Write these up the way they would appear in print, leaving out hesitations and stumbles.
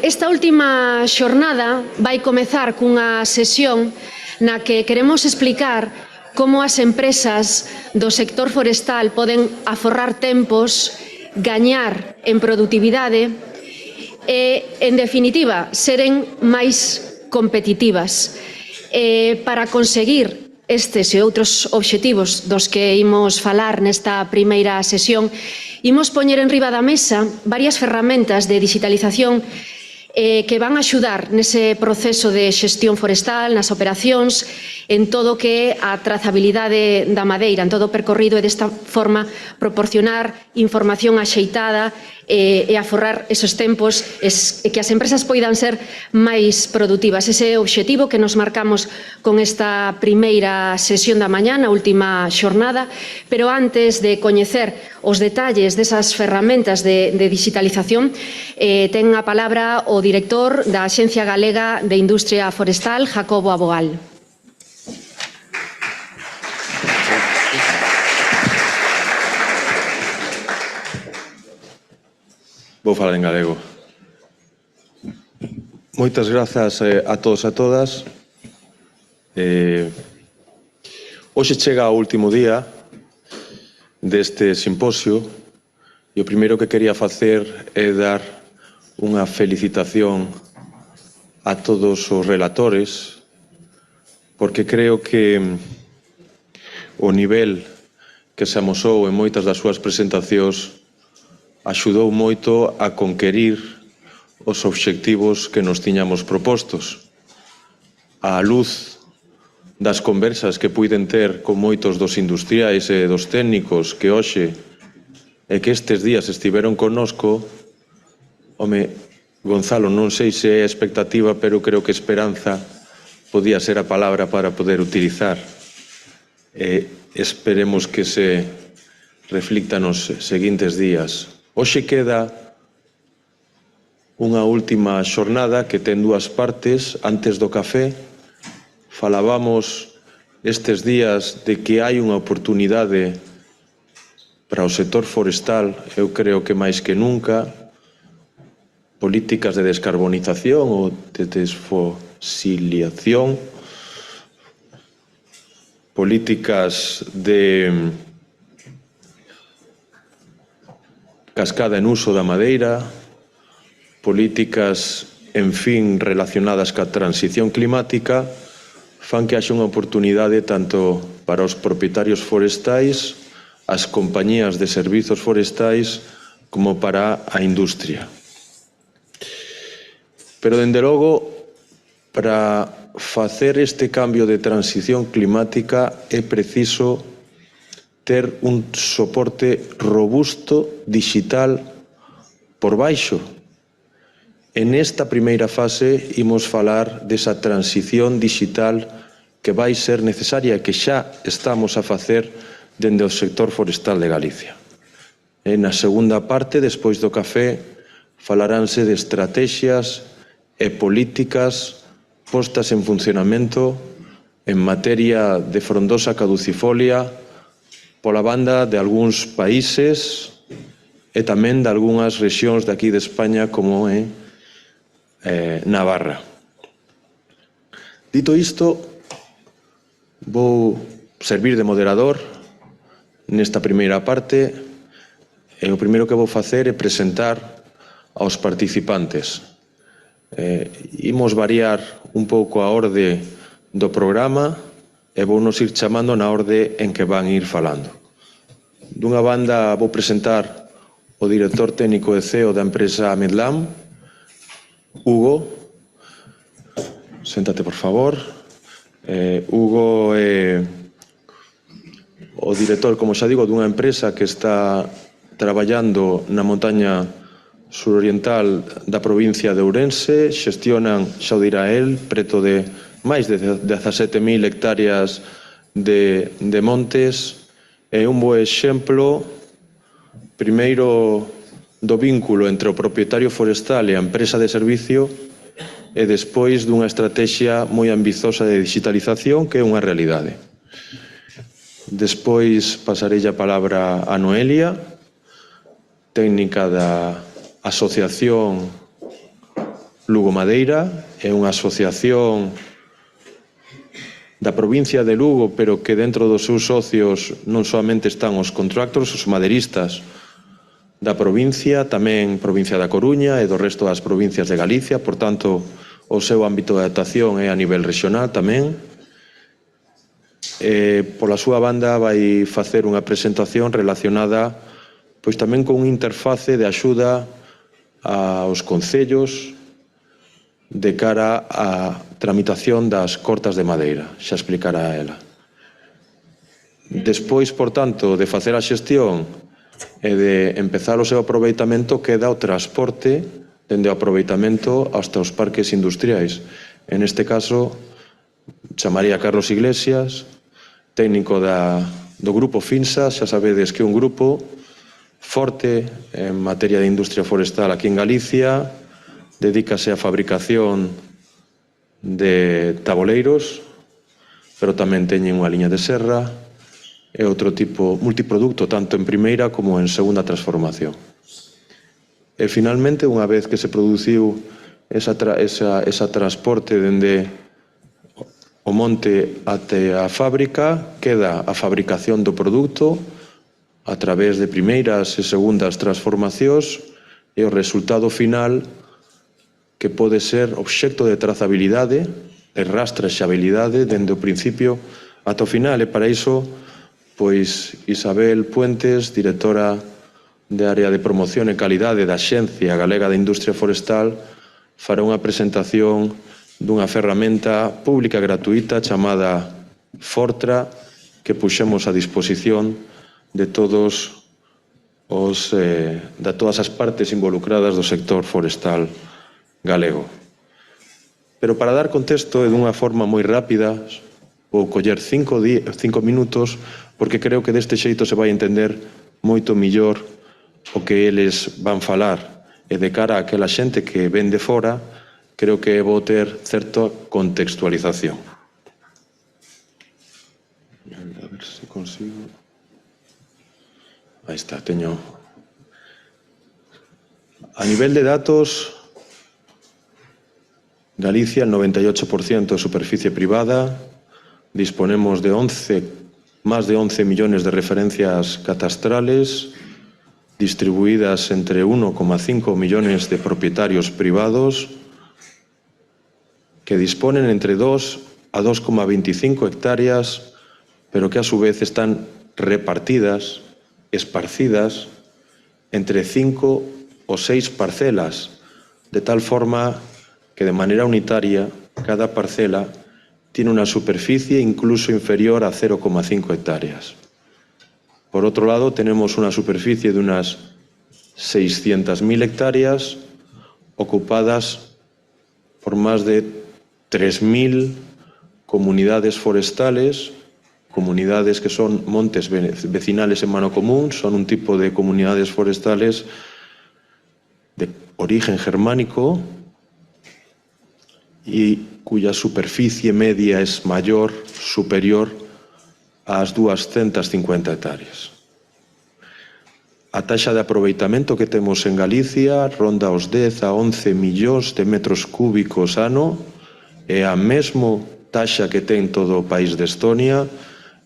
Esta última xornada vai comezar cunha sesión na que queremos explicar como as empresas do sector forestal poden aforrar tempos, gañar en produtividade e, en definitiva, seren máis competitivas. Para conseguir estes e outros obxectivos dos que imos falar nesta primeira sesión, imos poñer enriba da mesa varias ferramentas de digitalización que van a axudar nese proceso de xestión forestal, nas operacións, en todo o que é a trazabilidade da madeira, en todo o percorrido e desta forma proporcionar información axeitada e aforrar esos tempos e que as empresas poidan ser máis produtivas. Ese é o obxectivo que nos marcamos con esta primeira sesión da mañá, na última xornada, pero antes de coñecer os detalles desas ferramentas de digitalización, ten a palabra o director da Axencia Galega de Industria Forestal, Jacobo Aboal. Vou falar en galego. Moitas grazas a todos e a todas. Hoxe chega o último día deste simposio e o primeiro que quería facer é dar unha felicitación a todos os relatores, porque creo que o nivel que se amosou en moitas das súas presentacións axudou moito a conquerir os obxectivos que nos tiñamos propostos. A luz das conversas que puiden ter con moitos dos industriais e dos técnicos que hoxe e que estes días estiveron connosco, Gonzalo, non sei se é expectativa, pero creo que esperanza podía ser a palabra para poder utilizar. Esperemos que se reflicta nos seguintes días. Hoxe queda unha última xornada que ten dúas partes. Antes do café falábamos estes días de que hai unha oportunidade para o sector forestal, eu creo que máis que nunca, políticas de descarbonización ou de desfosilización, políticas de cascada en uso da madeira, políticas, en fin, relacionadas ca transición climática, fan que haxa unha oportunidade tanto para os propietarios forestais, as compañías de servizos forestais, como para a industria. Pero, dende logo, para facer este cambio de transición climática é preciso ter un soporte robusto digital por baixo. En esta primeira fase imos falar desa transición digital que vai ser necesaria e que xa estamos a facer dende o sector forestal de Galicia. Na segunda parte, despois do café, falaránse de estrategias e políticas postas en funcionamento en materia de frondosa caducifolia pola banda de algúns países e tamén de algunhas rexións de aquí de España como é Navarra. Dito isto, vou servir de moderador nesta primeira parte e o primeiro que vou facer é presentar aos participantes. Imos variar un pouco a orde do programa e vounos ir chamando na orde en que van ir falando. Dunha banda vou presentar o director técnico e CEO da empresa Medlam, Hugo. Séntate, por favor. Hugo é o director, como xa digo, dunha empresa que está traballando na montaña suroriental da provincia de Ourense. Xestionan, xa o dirá el, preto de máis de 17.000 hectáreas de montes. É un bo exemplo, primeiro, do vínculo entre o propietario forestal e a empresa de servicio e despois dunha estrategia moi ambizosa de digitalización que é unha realidade. Despois pasarei a palabra a Noelia, técnica da Asociación Lugo Madeira, é unha asociación da provincia de Lugo, pero que dentro dos seus socios non solamente están os contractors, os madeiristas da provincia, tamén provincia da Coruña e do resto das provincias de Galicia, por tanto, o seu ámbito de actuación é a nivel regional tamén. Pola súa banda vai facer unha presentación relacionada pois tamén con unha interface de axuda aos concellos de cara á tramitación das cortas de madeira. Xa explicará ela. Despois, por tanto, de facer a xestión e de empezar o seu aproveitamento, queda o transporte dende o aproveitamento hasta os parques industriais. En este caso, chamaría a Carlos Iglesias, técnico do grupo Finsa. Xa sabedes que é un grupo forte en materia de industria forestal aquí en Galicia, dedícase á fabricación de taboleiros, pero tamén teñen unha liña de serra e outro tipo multiproducto, tanto en primeira como en segunda transformación. E finalmente, unha vez que se produciu esa transporte dende o monte até a fábrica, queda a fabricación do produto a través de primeiras e segundas transformacións e o resultado final que pode ser obxecto de trazabilidade e rastrexabilidade dende o principio ata o final. E para iso, pois, Isabel Puentes, directora de Área de Promoción e Calidade da Axencia Galega de Industria Forestal, fará unha presentación dunha ferramenta pública gratuita chamada Fortra, que puxemos a disposición de todas as partes involucradas do sector forestal galego. Pero para dar contexto e dunha forma moi rápida, vou coller 5 minutos, porque creo que deste xeito se vai entender moito millor o que eles van falar, e de cara a aquela xente que ven de fora, creo que vou ter certa contextualización. A ver se consigo. Aí está, teño. A nivel de datos, Galicia, el 98% de superficie privada, disponemos de más de 11 millones de referencias catastrales, distribuidas entre 1,5 millones de propietarios privados, que disponen entre 2 a 2,25 hectáreas, pero que a su vez están repartidas, esparcidas, entre 5 o 6 parcelas, de tal forma que de manera unitaria cada parcela tiene una superficie incluso inferior a 0,5 hectáreas. Por otro lado, tenemos una superficie de unas 600.000 hectáreas ocupadas por más de 3.000 comunidades forestales, comunidades que son montes vecinales en mano común, son un tipo de comunidades forestales de origen germánico y cuya superficie media es superior ás 250 hectáreas. A taxa de aproveitamento que temos en Galicia ronda os 10 a 11 millóns de metros cúbicos ano, é a mesma taxa que ten todo o país de Estonia,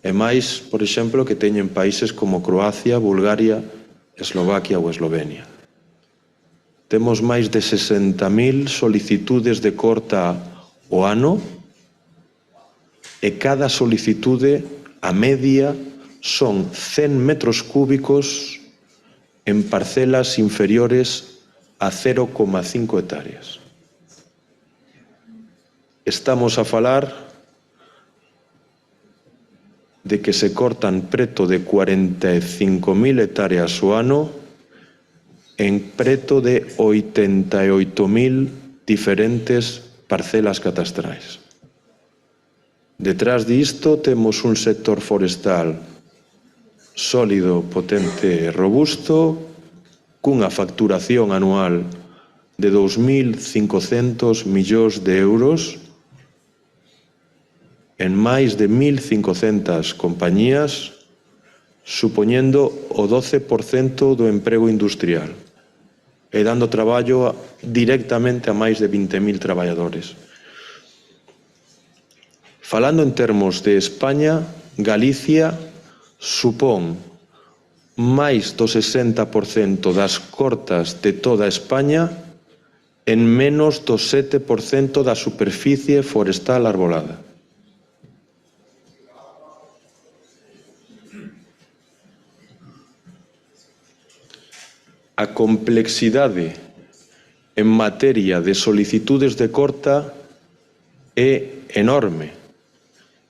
e máis, por exemplo, que teñen países como Croacia, Bulgaria, Eslovaquia ou Eslovenia. Temos máis de 60.000 solicitudes de corta o ano e cada solicitude, a media, son 100 metros cúbicos en parcelas inferiores a 0,5 hectáreas. Estamos a falar de que se cortan preto de 45.000 hectáreas o ano en preto de 88.000 diferentes parcelas catastrais. Detrás disto temos un sector forestal sólido, potente e robusto, cunha facturación anual de 2.500 millóns de euros en máis de 1.500 compañías, supoñendo o 12% do emprego industrial e dando traballo directamente a máis de 20.000 traballadores. Falando en termos de España, Galicia supón máis do 60% das cortas de toda España en menos do 7% da superficie forestal arbolada. A complexidade en materia de solicitudes de corta é enorme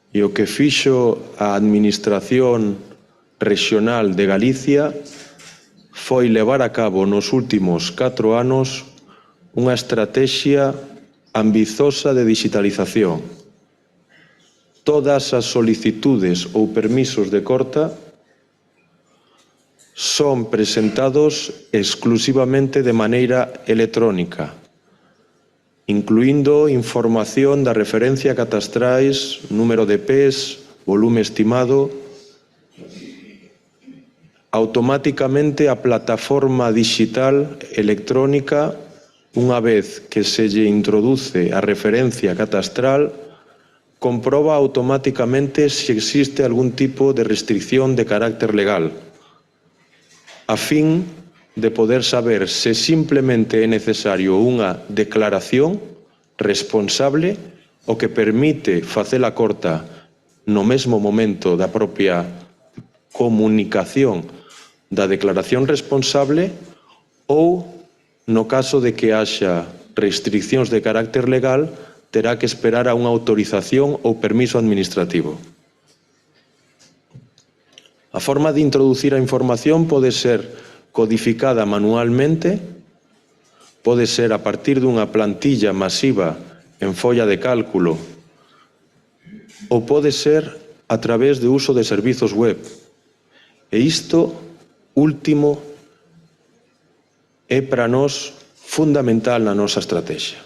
e o que fixo a Administración Rexional de Galicia foi levar a cabo nos últimos 4 anos unha estrategia ambizosa de digitalización. Todas as solicitudes ou permisos de corta son presentados exclusivamente de maneira electrónica, incluindo información da referencia catastrais, número de PES, volume estimado. Automáticamente a plataforma digital electrónica, unha vez que se lle introduce a referencia catastral, comproba automáticamente se existe algún tipo de restricción de carácter legal, a fin de poder saber se simplemente é necesario unha declaración responsable o que permite facer a corta no mesmo momento da propia comunicación da declaración responsable ou, no caso de que haxa restriccións de carácter legal, terá que esperar a unha autorización ou permiso administrativo. A forma de introducir a información pode ser codificada manualmente, pode ser a partir dunha plantilla masiva en folla de cálculo ou pode ser a través de uso de servizos web. E isto último é para nós fundamental na nosa estrategia.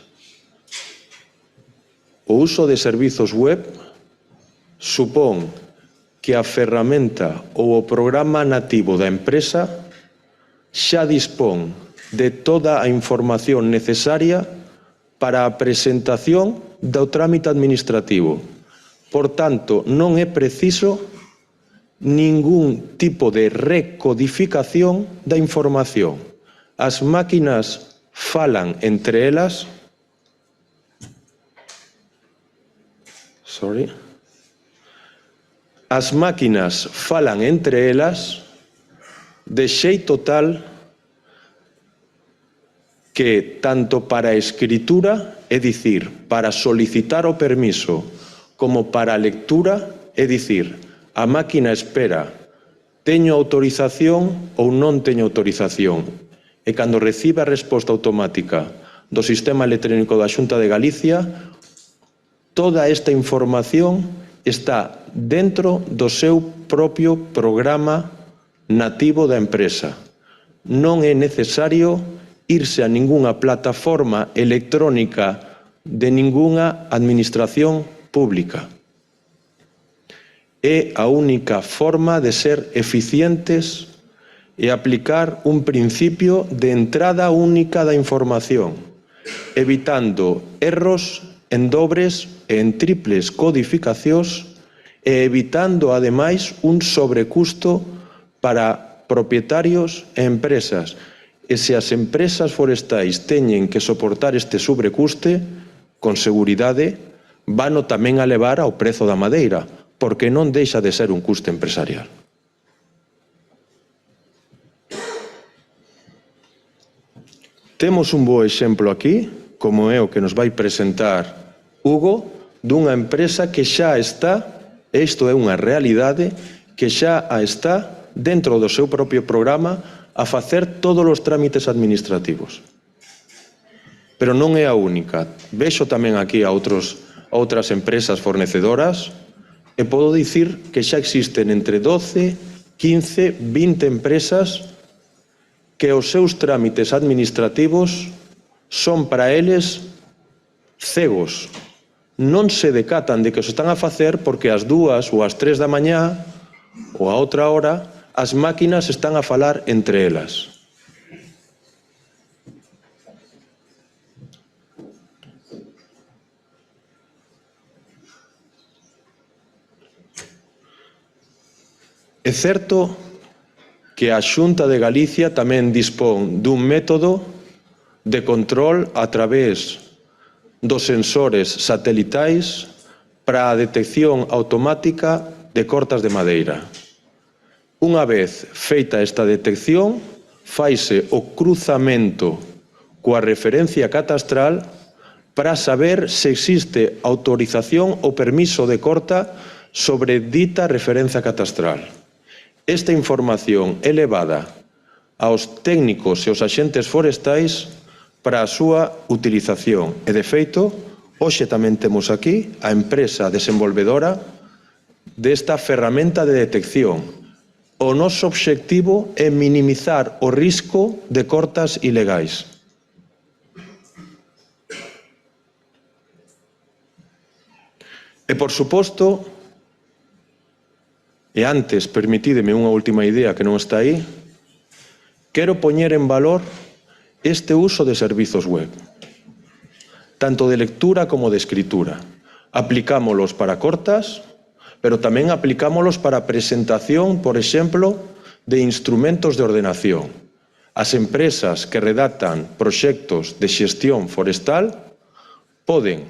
O uso de servizos web supón que a ferramenta ou o programa nativo da empresa xa dispón de toda a información necesaria para a presentación do trámite administrativo. Por tanto, non é preciso ningún tipo de recodificación da información. As máquinas falan entre elas As máquinas falan entre elas de xeito tal que tanto para a escritura, é dicir, para solicitar o permiso, como para a lectura, é dicir, a máquina espera, teño autorización ou non teño autorización, e cando recibe a resposta automática do Sistema Electrónico da Xunta de Galicia, toda esta información está dentro do seu propio programa nativo da empresa. Non é necesario irse a ningunha plataforma electrónica de ningunha administración pública. É a única forma de ser eficientes e aplicar un principio de entrada única da información, evitando erros en dobres e en triples codificacións e evitando, ademais, un sobrecusto para propietarios e empresas. E se as empresas forestais teñen que soportar este sobrecuste, con seguridade, vano tamén a levar ao prezo da madeira, porque non deixa de ser un custe empresarial. Temos un bo exemplo aquí, como é o que nos vai presentar Hugo, dunha empresa que xa está, isto é unha realidade, que xa está dentro do seu propio programa a facer todos os trámites administrativos. Pero non é a única. Vexo tamén aquí a outras empresas fornecedoras e podo dicir que xa existen entre 12, 15, 20 empresas que os seus trámites administrativos son para eles cegos. Non se decatan de que os están a facer porque ás 2 ou ás 3 da mañá ou a outra hora as máquinas están a falar entre elas. É certo que a Xunta de Galicia tamén dispón dun método de control a través dos sensores satelitais para a detección automática de cortas de madeira. Unha vez feita esta detección, faise o cruzamento coa referencia catastral para saber se existe autorización ou permiso de corta sobre dita referencia catastral. Esta información é levada aos técnicos e aos axentes forestais para a súa utilización. E, de feito, hoxe tamén temos aquí a empresa desenvolvedora desta ferramenta de detección. O noso obxectivo é minimizar o risco de cortas ilegais. E, por suposto, e antes, permitídeme unha última idea que non está aí, quero poñer en valor este uso de servizos web, tanto de lectura como de escritura. Aplicámolos para cortas, pero tamén aplicámolos para presentación, por exemplo, de instrumentos de ordenación. As empresas que redactan proxectos de xestión forestal poden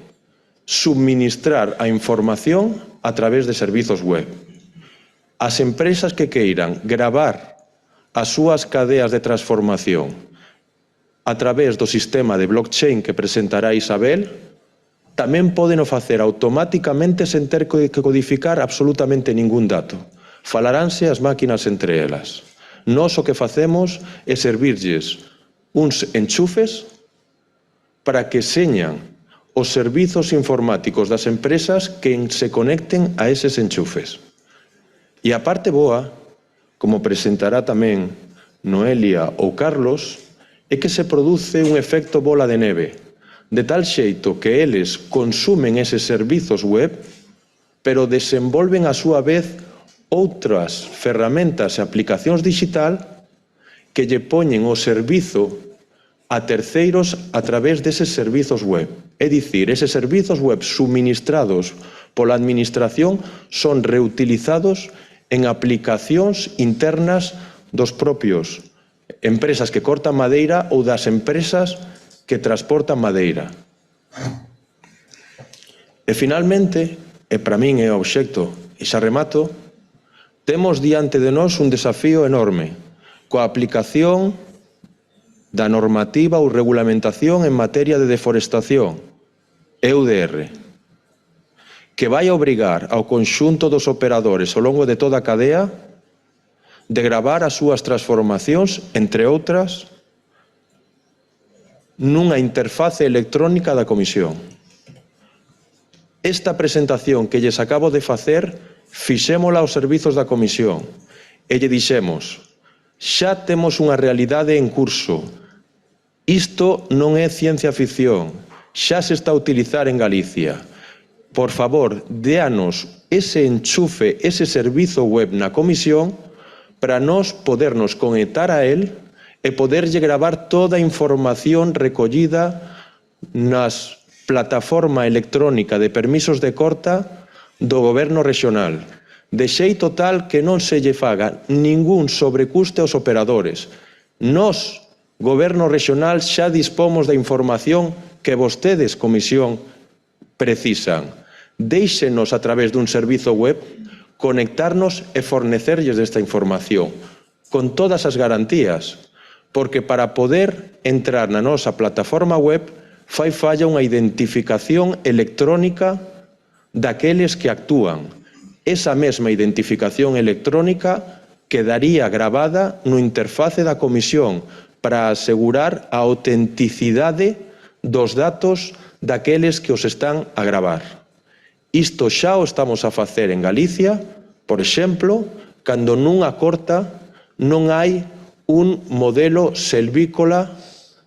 subministrar a información a través de servizos web. As empresas que queiran gravar as súas cadeas de transformación a través do sistema de blockchain que presentará Isabel tamén poden o facer automáticamente sen ter que codificar absolutamente ningún dato. Falaránse as máquinas entre elas. Nós o que facemos é servirlles uns enchufes para que señan os servizos informáticos das empresas que se conecten a eses enchufes. E a parte boa, como presentará tamén Noelia ou Carlos, é que se produce un efecto bola de neve, de tal xeito que eles consumen eses servizos web, pero desenvolven a súa vez outras ferramentas e aplicacións digital que lle poñen o servizo a terceiros a través deses servizos web. É dicir, eses servizos web suministrados pola administración son reutilizados en aplicacións internas dos propios empresas que cortan madeira ou das empresas que transportan madeira. E, finalmente, e para min é o obxecto, e xa remato, temos diante de nós un desafío enorme coa aplicación da normativa ou regulamentación en materia de deforestación, EUDR, que vai obrigar ao conxunto dos operadores ao longo de toda a cadea de gravar as súas transformacións, entre outras, nunha interface electrónica da Comisión. Esta presentación que lles acabo de facer, fixémola aos servizos da Comisión e lle dixemos: xa temos unha realidade en curso. Isto non é ciencia ficción, xa se está a utilizar en Galicia. Por favor, déanos ese enchufe, ese servizo web na Comisión para nós podernos conectar a él e poderlle gravar toda a información recollida nas plataforma electrónica de permisos de corta do Goberno Rexional, de xeito tal que non se lle faga ningún sobrecuste aos operadores. Nós, Goberno Rexional, xa dispomos da información que vostedes, Comisión, precisan. Déixenos a través dun servizo web conectarnos e fornecerlles desta información con todas as garantías, porque para poder entrar na nosa plataforma web fai falla unha identificación electrónica daqueles que actúan. Esa mesma identificación electrónica quedaría gravada no interface da Comisión para asegurar a autenticidade dos datos daqueles que os están a gravar. Isto xa o estamos a facer en Galicia, por exemplo, cando nunha corta non hai un modelo selvícola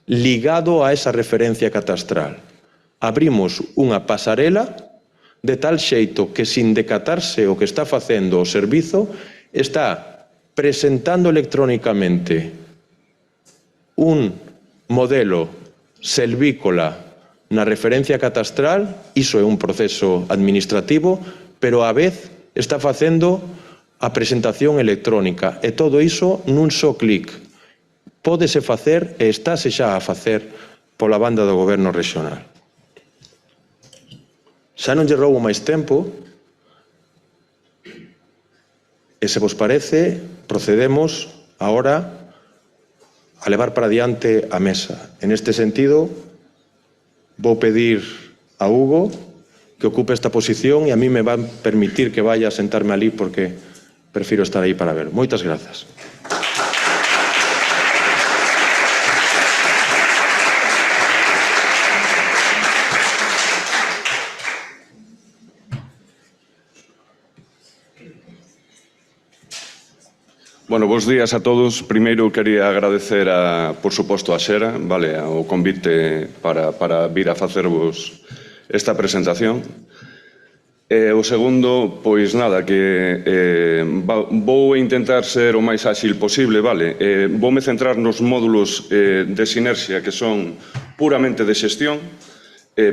ligado a esa referencia catastral. Abrimos unha pasarela de tal xeito que, sin decatarse o que está facendo o servizo, está presentando electrónicamente un modelo selvícola na referencia catastral. Iso é un proceso administrativo, pero á vez está facendo a presentación electrónica, e todo iso nun só clic. Pódese facer e estáse xa a facer pola banda do Goberno Rexional. Xa non lle roubo máis tempo, e se vos parece, procedemos agora a levar para diante a mesa. En este sentido, vou pedir a Hugo que ocupe esta posición e a mí me van permitir que vaya a sentarme ali porque prefiro estar aí para ver. Moitas grazas. Bueno, bons días a todos. Primeiro quería agradecer, por suposto, a Xera, vale, o convite para vir a facervos esta presentación. O segundo, pois nada, que vou intentar ser o máis áxil posible, vale? Voume centrar nos módulos de Sinerxia que son puramente de xestión,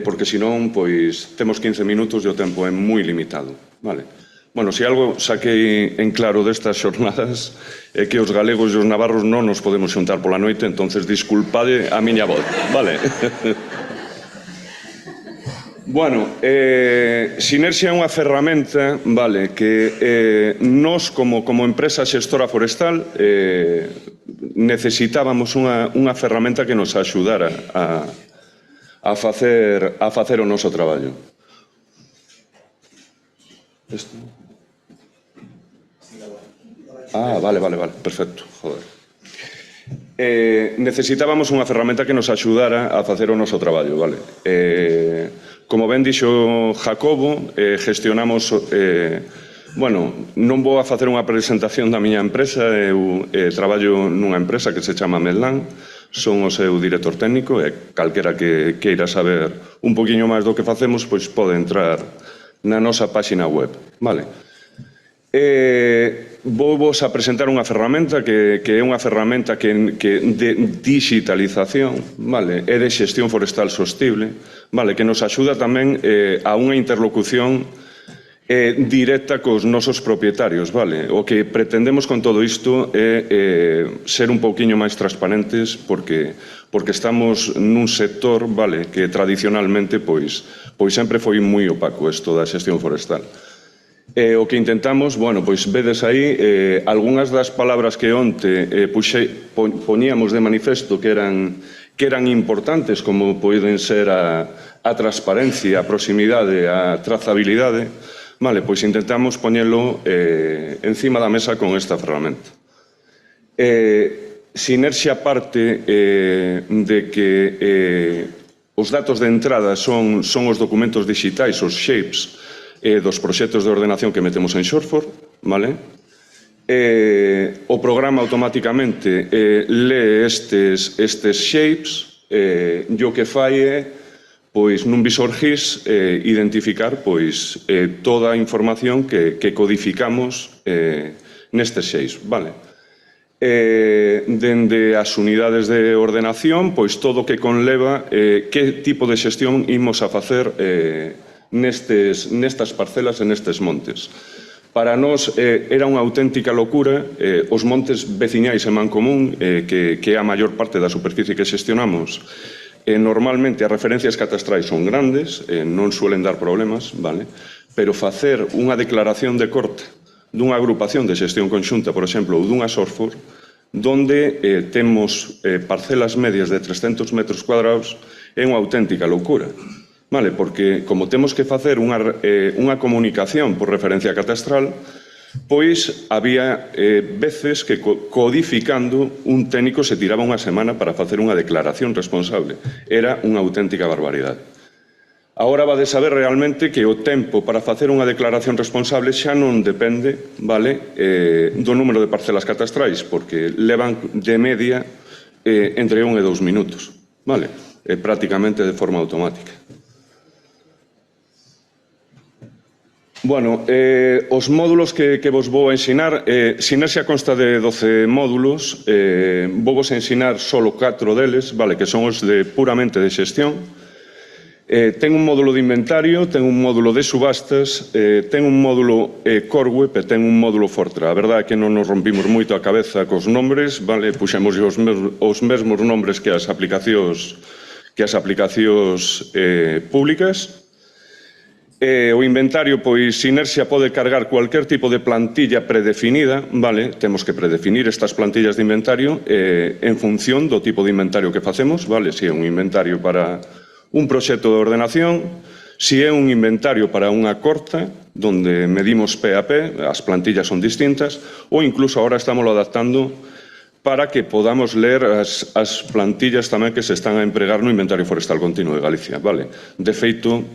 porque senón, pois, temos 15 minutos e o tempo é moi limitado, vale? Bueno, se algo saquei en claro destas xornadas é que os galegos e os navarros non nos podemos xuntar pola noite, entonces disculpade a miña voz, vale? Bueno, Sinerxia é unha ferramenta, vale, que nós como empresa xestora forestal necesitábamos unha ferramenta que nos axudara a facer o noso traballo. Vale, perfecto, joder. Necesitábamos unha ferramenta que nos axudara a facer o noso traballo, vale? Como ben dixo Jacobo, gestionamos... Bueno, non vou a facer unha presentación da miña empresa, eu traballo nunha empresa que se chama Medlan, son o seu director técnico e calquera que queira saber un poquinho máis do que facemos, pois pode entrar na nosa páxina web, vale? Vou vos a presentar unha ferramenta que é unha ferramenta de digitalización, vale? É de xestión forestal sostible, vale? Que nos axuda tamén a unha interlocución directa cos nosos propietarios, vale? O que pretendemos con todo isto é ser un pouquiño máis transparentes porque estamos nun sector, vale, que tradicionalmente pois sempre foi moi opaco isto da xestión forestal. O que intentamos, bueno, pois vedes aí algunhas das palabras que onte poñíamos de manifesto que eran importantes, como poden ser a transparencia, a proximidade, a trazabilidade, vale, pois intentamos poñelo encima da mesa con esta ferramenta. Sinerxia parte de que os datos de entrada son os documentos digitais, os shapes, dos proxectos de ordenación que metemos en Shortform, vale? O programa automáticamente lee estes shapes e o que fai é, pois, nun visor GIS, identificar, pois, toda a información que codificamos nestes shapes, vale? Dende as unidades de ordenación, pois, todo o que conleva que tipo de xestión imos a facer nestas parcelas e nestes montes. Para nós era unha auténtica locura os montes veciñais en Mancomún, que é a maior parte da superficie que xestionamos. Normalmente as referencias catastrais son grandes, non suelen dar problemas, vale? Pero facer unha declaración de corte dunha agrupación de xestión conxunta, por exemplo, ou dunha Shortform, donde temos parcelas medias de 300 metros cuadrados, é unha auténtica locura. Vale, porque como temos que facer unha comunicación por referencia catastral, pois había veces que codificando un técnico se tiraba unha semana para facer unha declaración responsable. Era unha auténtica barbaridade. Agora vades saber realmente que o tempo para facer unha declaración responsable xa non depende, vale, do número de parcelas catastrais, porque levan de media entre 1 e 2 minutos, vale, prácticamente de forma automática. Bueno, os módulos que vos vou ensinar, Sinerxia consta de 12 módulos, vou vos ensinar só 4 deles, vale, que son os de puramente de xestión. Ten un módulo de inventario, ten un módulo de subastas, ten un módulo Core Web e ten un módulo Fortra. A verdade é que non nos rompimos moito a cabeza cos nombres, vale? Puxemos os mesmos nombres que as aplicacións públicas. O inventario, pois, Sinerxia pode cargar cualquier tipo de plantilla predefinida, vale? Temos que predefinir estas plantillas de inventario en función do tipo de inventario que facemos, vale? Se é un inventario para un proxecto de ordenación, se é un inventario para unha corta, donde medimos P a P, as plantillas son distintas, ou incluso agora estamos adaptando para que podamos ler as plantillas tamén que se están a empregar no Inventario Forestal Continuo de Galicia, vale? De feito,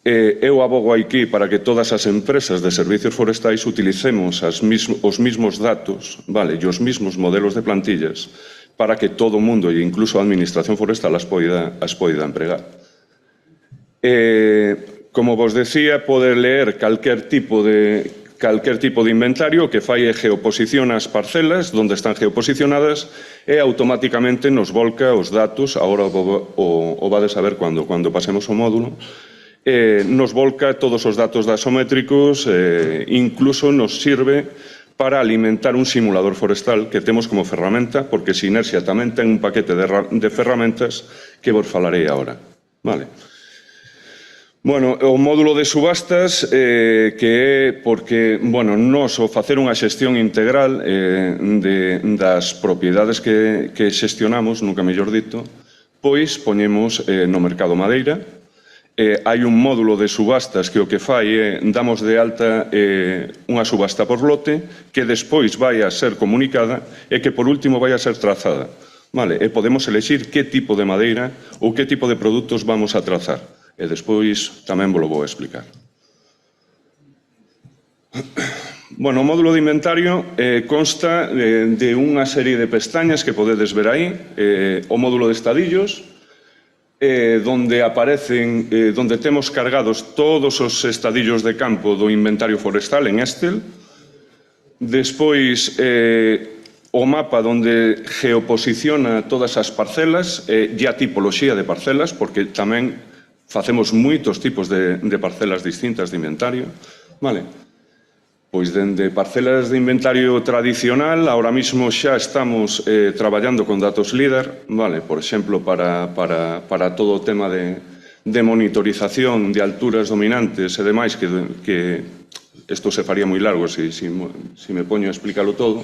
eu abogo aquí para que todas as empresas de servicios forestais utilicemos os mismos datos, vale? E os mismos modelos de plantillas para que todo o mundo, e incluso a Administración Forestal, as poida empregar. Como vos decía, pode ler calquer tipo de inventario. O que fai é geoposiciona as parcelas onde están geoposicionadas e automáticamente nos volca os datos, agora o vades a ver cando pasemos o módulo, nos volca todos os datos dasométricos, incluso nos sirve para alimentar un simulador forestal que temos como ferramenta, porque Sinerxia tamén ten un paquete de ferramentas que vos falarei agora. Vale. Bueno, o módulo de subastas, que é porque, bueno, nos ao facer unha xestión integral das propiedades que xestionamos, nunca mellor dito, pois poñemos no mercado madeira. Hai un módulo de subastas que o que fai é damos de alta unha subasta por lote que despois vai a ser comunicada e que por último vai a ser trazada. Vale? E podemos elexir que tipo de madeira ou que tipo de produtos vamos a trazar. E despois tamén vos lo vou explicar. Bueno, o módulo de inventario consta de unha serie de pestañas que podedes ver aí. O módulo de estadillos, donde aparecen, donde temos cargados todos os estadillos de campo do inventario forestal en Excel. Despois, o mapa onde geoposiciona todas as parcelas e a tipoloxía de parcelas, porque tamén facemos moitos tipos de parcelas distintas de inventario. Vale? Pois dende parcelas de inventario tradicional, ahora mismo xa estamos traballando con datos LIDAR, vale? Por exemplo, para todo o tema de monitorización de alturas dominantes e demais, que isto se faría moi largo se me poño a explicarlo todo,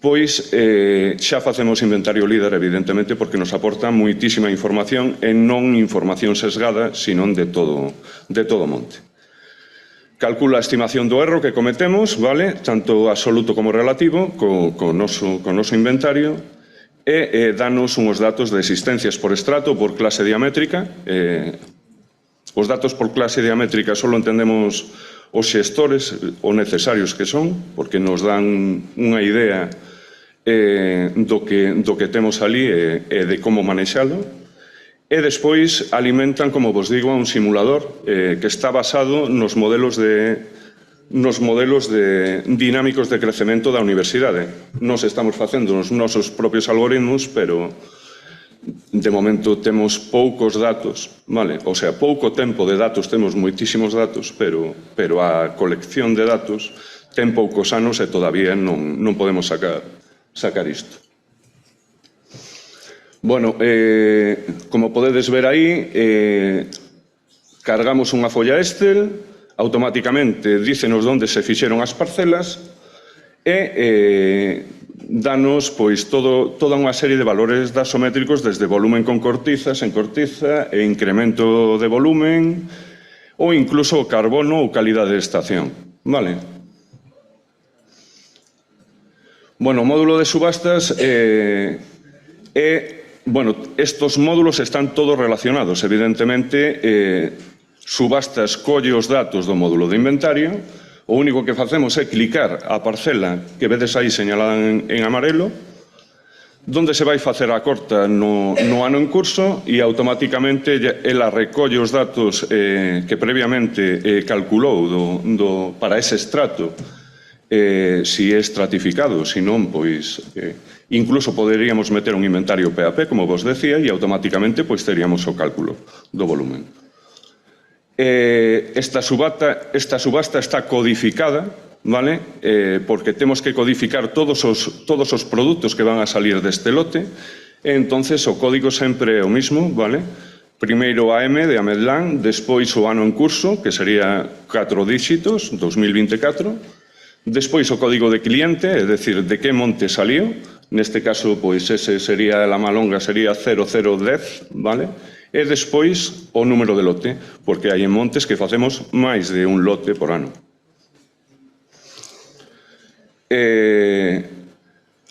pois xa facemos inventario LIDAR, evidentemente, porque nos aporta moitísima información e non información sesgada, senón de todo o monte. Calcula a estimación do erro que cometemos, vale? Tanto absoluto como relativo, co noso inventario, e danos unhos datos de existencias por estrato ou por clase diamétrica. Os datos por clase diamétrica só entendemos os xestores o necesarios que son, porque nos dan unha idea do que temos ali e de como manexalo. E despois alimentan, como vos digo, a un simulador que está basado nos modelos dinámicos de crecemento da universidade. Nos estamos facendo os nosos propios algoritmos, pero de momento temos poucos datos, vale? O sea, pouco tempo de datos, temos moitísimos datos, pero a colección de datos ten poucos anos e todavía non podemos sacar isto. Bueno, como podedes ver aí, cargamos unha folla Excel, automáticamente dícenos onde se fixeron as parcelas e danos pois toda unha serie de valores dasométricos desde volumen con cortiza, sen cortiza, e incremento de volumen ou incluso carbono ou calidade de estación. Vale? Bueno, o módulo de subastas bueno, estos módulos están todos relacionados. Evidentemente, subastas colle os datos do módulo de inventario. O único que facemos é clicar a parcela que vedes aí señalada en amarelo, donde se vai facer a corta no ano en curso e automáticamente ela recolle os datos que previamente calculou para ese estrato si é estratificado, se non, pois incluso poderíamos meter un inventario PAP, como vos decía, e automáticamente pois teríamos o cálculo do volumen. Esta subasta está codificada, vale? Porque temos que codificar todos os produtos que van a salir deste lote, e entonces o código sempre é o mismo, vale? Primeiro a AM de Amedlán, despois o ano en curso, que sería 4 dígitos, 2024, despois o código de cliente, é dicir, de que monte salió, neste caso, pois ese sería, a má longa sería 0010, vale? E despois o número de lote, porque hai en montes que facemos máis de un lote por ano.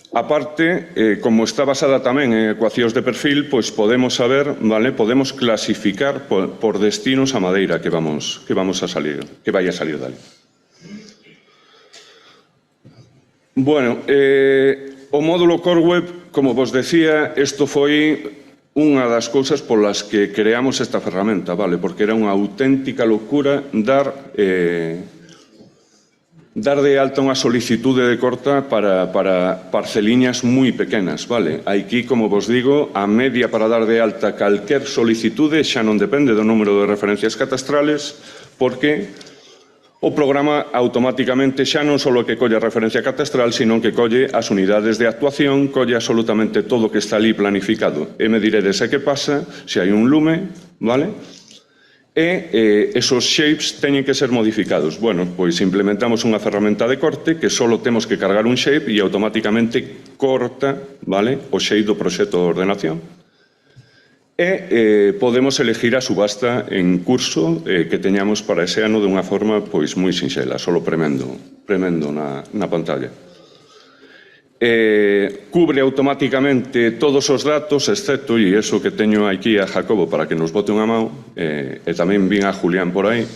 A parte, como está basada tamén en ecuacións de perfil, pois podemos saber, vale, podemos clasificar por destinos a madeira que vamos a salir, que vai a salir dali. Bueno, o módulo Core Web, como vos decía, isto foi unha das cousas polas que creamos esta ferramenta, vale? Porque era unha auténtica locura dar de alta unha solicitude de corta para parceliñas moi pequenas, vale? Aquí, como vos digo, a media para dar de alta calquer solicitude xa non depende do número de referencias catastrales, porque o programa automáticamente xa non só que colle a referencia catastral, sino que colle as unidades de actuación, colle absolutamente todo o que está ali planificado. E me diredes, que pasa se hai un lume, vale? E esos shapes teñen que ser modificados. Bueno, pois implementamos unha ferramenta de corte que só temos que cargar un shape e automáticamente corta, vale, o shape do proxecto de ordenación. E podemos elegir a subasta en curso que teñamos para ese ano de unha forma pois moi sinxela, só premendo na pantalla. Cubre automáticamente todos os datos, excepto, e iso que teño aquí a Jacobo para que nos bote unha mão, e tamén vin a Julián por aí,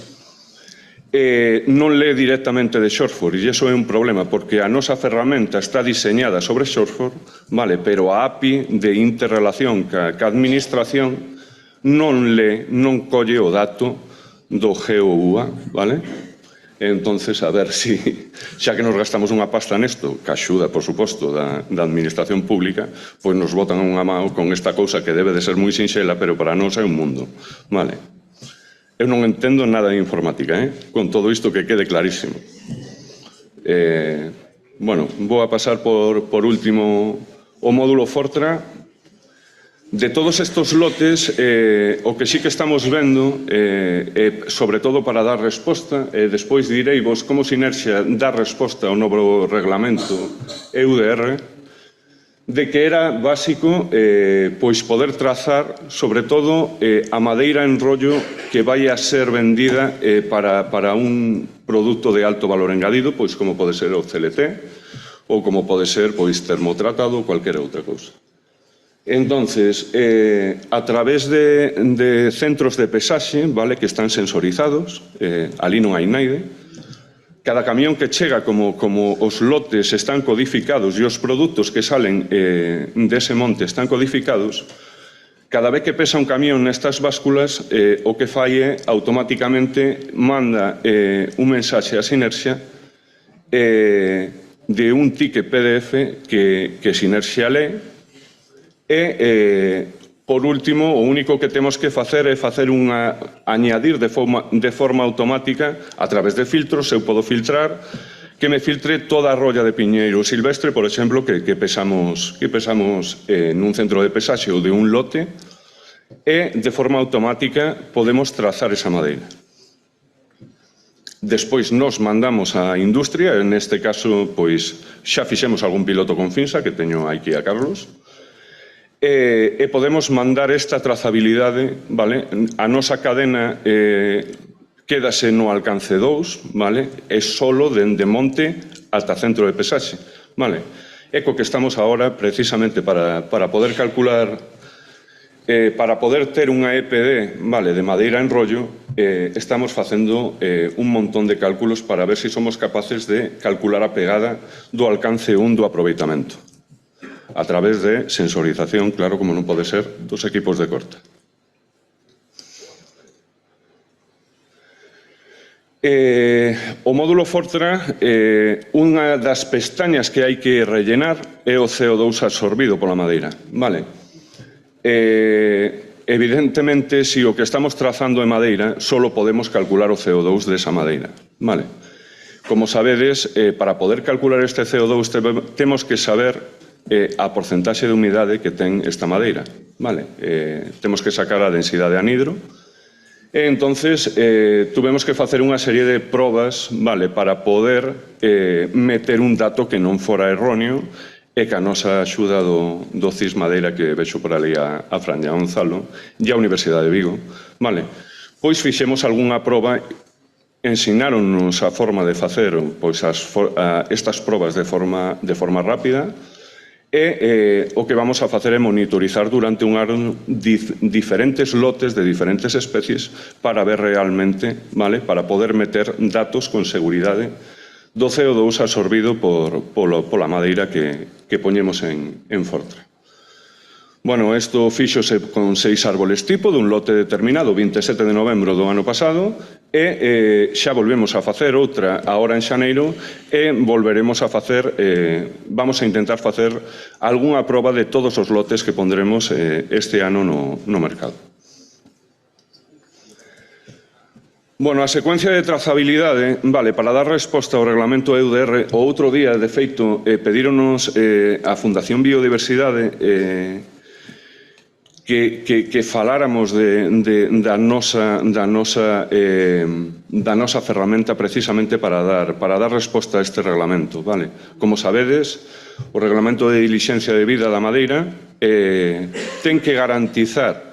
non lee directamente de Shortform, e iso é un problema, porque a nosa ferramenta está diseñada sobre Shortform, vale, pero a API de interrelación ca administración non colle o dato do GOUA, vale? Entonces, a ver si, xa que nos gastamos unha pasta nesto, que axuda, por suposto, da administración pública, pois nos botan unha mão con esta cousa que debe de ser moi sinxela, pero para nós é un mundo, vale? Eu non entendo nada de informática, con todo isto que quede clarísimo. Bueno, vou a pasar por último o módulo Fortra. De todos estos lotes, o que sí que estamos vendo, sobre todo para dar resposta, despois direivos como Sinerxia dá resposta ao novo reglamento EUDR, de que era básico pois poder trazar, sobre todo, a madeira en rollo que vai a ser vendida para un produto de alto valor engadido, pois como pode ser o CLT, ou como pode ser pois termotratado ou cualquier outra cousa. Entonces, a través de centros de pesaxe, vale, que están sensorizados, ali non hai naide, cada camión que chega, como os lotes están codificados e os produtos que salen dese monte están codificados, cada vez que pesa un camión nestas básculas, o que fai é automáticamente manda un mensaxe a Sinerxia de un ticket PDF que Sinerxia lee e, por último, o único que temos que facer é añadir de forma automática, a través de filtros, eu podo filtrar, que me filtre toda a rolla de piñeiro silvestre, por exemplo, que pesamos nun centro de pesaxe ou de un lote, e de forma automática podemos trazar esa madeira. Despois nos mandamos á industria, neste caso, pois xa fixemos algún piloto con Finsa, que teño aquí a Carlos, e podemos mandar esta trazabilidade, vale? A nosa cadena quédase no alcance 2, vale? É solo dende monte ata centro de pesaxe, vale? É co que estamos agora precisamente para poder calcular, para poder ter unha EPD, vale, de madeira en rollo, estamos facendo un montón de cálculos para ver se somos capaces de calcular a pegada do alcance 1 do aproveitamento, a través de sensorización, claro, como non pode ser, dos equipos de corta. o módulo Fortra, unha das pestañas que hai que rellenar é o CO2 absorbido pola madeira. Vale? Evidentemente, se o que estamos trazando é madeira, só podemos calcular o CO2 desa madeira. Vale? Como sabedes, para poder calcular este CO2 temos que saber a porcentaxe de humidade que ten esta madeira. Vale? Temos que sacar a densidade de anhidro. E entonces tuvemos que facer unha serie de probas, vale, para poder meter un dato que non fora erróneo e que a nosa axuda do CIS Madeira que vexo por ali a Fran e a Gonzalo e a Universidade de Vigo, vale, pois fixemos algunha proba, ensináronnos a forma de facer pois estas probas de forma rápida. E o que vamos a facer é monitorizar durante un ano diferentes lotes de diferentes especies para ver realmente, vale, para poder meter datos con seguridade do CO2 absorbido pola madeira que poñemos en Fortra. Bueno, isto fíxose con 6 árboles tipo dun lote determinado, 27 de novembro do ano pasado, e xa volvemos a facer outra agora en xaneiro e volveremos a facer, vamos a intentar facer algunha proba de todos os lotes que pondremos este ano no mercado. Bueno, a secuencia de trazabilidade, vale, para dar resposta ao reglamento EUDR, o outro día, de feito, pedironos a Fundación Biodiversidade que faláramos da nosa ferramenta precisamente para dar resposta a este reglamento. Vale? Como sabedes, o reglamento de dilixencia de vida da madeira ten que garantizar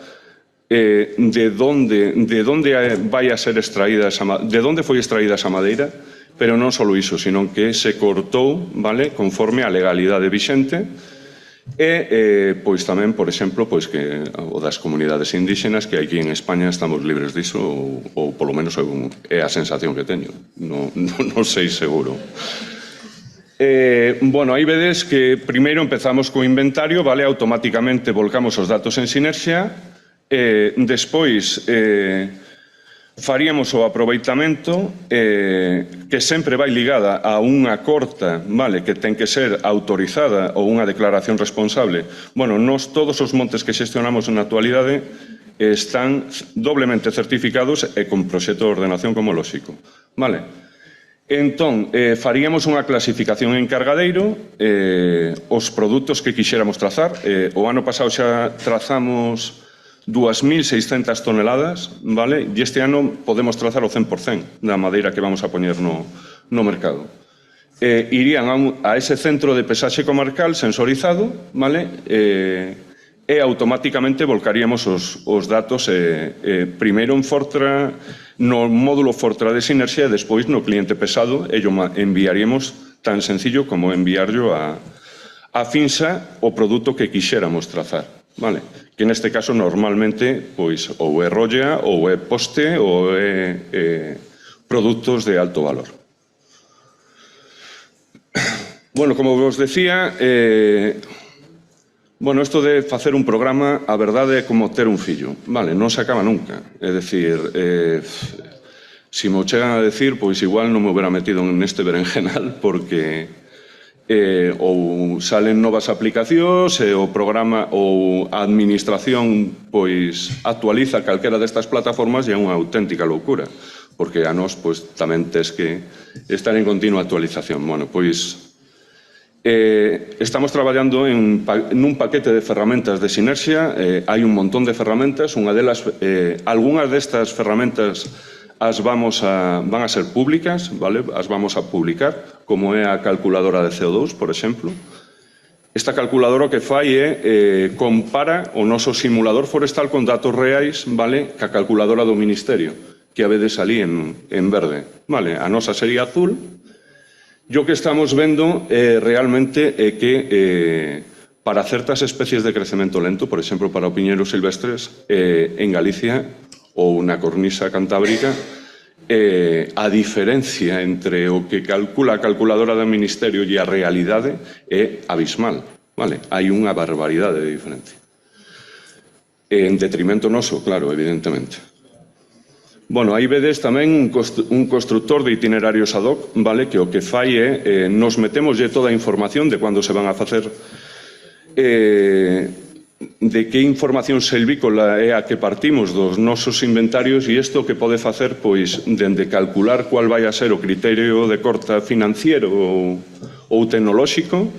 de onde vai a ser extraída de onde foi extraída esa madeira, pero non só iso, sino que se cortou, vale, conforme a legalidade vixente. E, pois tamén, por exemplo, pois que o das comunidades indígenas, que aquí en España estamos libres diso, ou polo menos é a sensación que teño. Non sei seguro. Bueno, aí vedes que primeiro empezamos co inventario, vale, automáticamente volcamos os datos en Sinerxia, despois faríamos o aproveitamento que sempre vai ligada a unha corta, vale, que ten que ser autorizada ou unha declaración responsable. Bueno, todos os montes que xestionamos na actualidade están doblemente certificados e con proxecto de ordenación como lóxico. Vale? Entón, faríamos unha clasificación en cargadeiro, os produtos que quixéramos trazar. O ano pasado xa trazamos 2.600 toneladas, vale? E este ano podemos trazar o 100% da madeira que vamos a poñer no mercado. Irían a ese centro de pesaxe comarcal sensorizado, vale? E automáticamente volcaríamos os datos primeiro en Fortra, no módulo Fortra de Sinerxia e despois no cliente pesado e enviaríamos tan sencillo como enviarlo a Finsa o produto que quixéramos trazar. Vale? Que neste caso normalmente pois ou é rolla, ou é poste, ou é produtos de alto valor. Bueno, como vos decía, bueno, isto de facer un programa, a verdade é como ter un fillo, vale? Non se acaba nunca. É dicir, se me chegan a decir, pois igual non me hubiera metido neste berenjenal porque ou salen novas aplicacións e o programa ou a administración pois actualiza calquera destas plataformas e é unha auténtica loucura, porque a nós pois tamén tes que estar en continua actualización. Bueno, pois estamos traballando nun paquete de ferramentas de Sinerxia, hai un montón de ferramentas, unha delas, algunhas destas ferramentas van a ser públicas, vale? As vamos a publicar, como é a calculadora de CO2, por exemplo. Esta calculadora o que fai é compara o noso simulador forestal con datos reais, vale? Que a calculadora do Ministerio, que a vedes ali en verde. Vale? A nosa sería azul. E o que estamos vendo realmente é que para certas especies de crecemento lento, por exemplo, para o piñeiro silvestres, en Galicia ou na cornisa cantábrica, a diferencia entre o que calcula a calculadora do Ministerio e a realidade é abismal. Vale? Hai unha barbaridade de diferencia. En detrimento noso, claro, evidentemente. Bueno, aí vedes tamén un constructor de itinerarios ad hoc, vale, que o que fai é nos metemoslle toda a información de cando se van a facer, de que información silvícola é a que partimos dos nosos inventarios, e isto que pode facer, pois, dende calcular cual vai a ser o criterio de corta financiero ou tecnolóxico,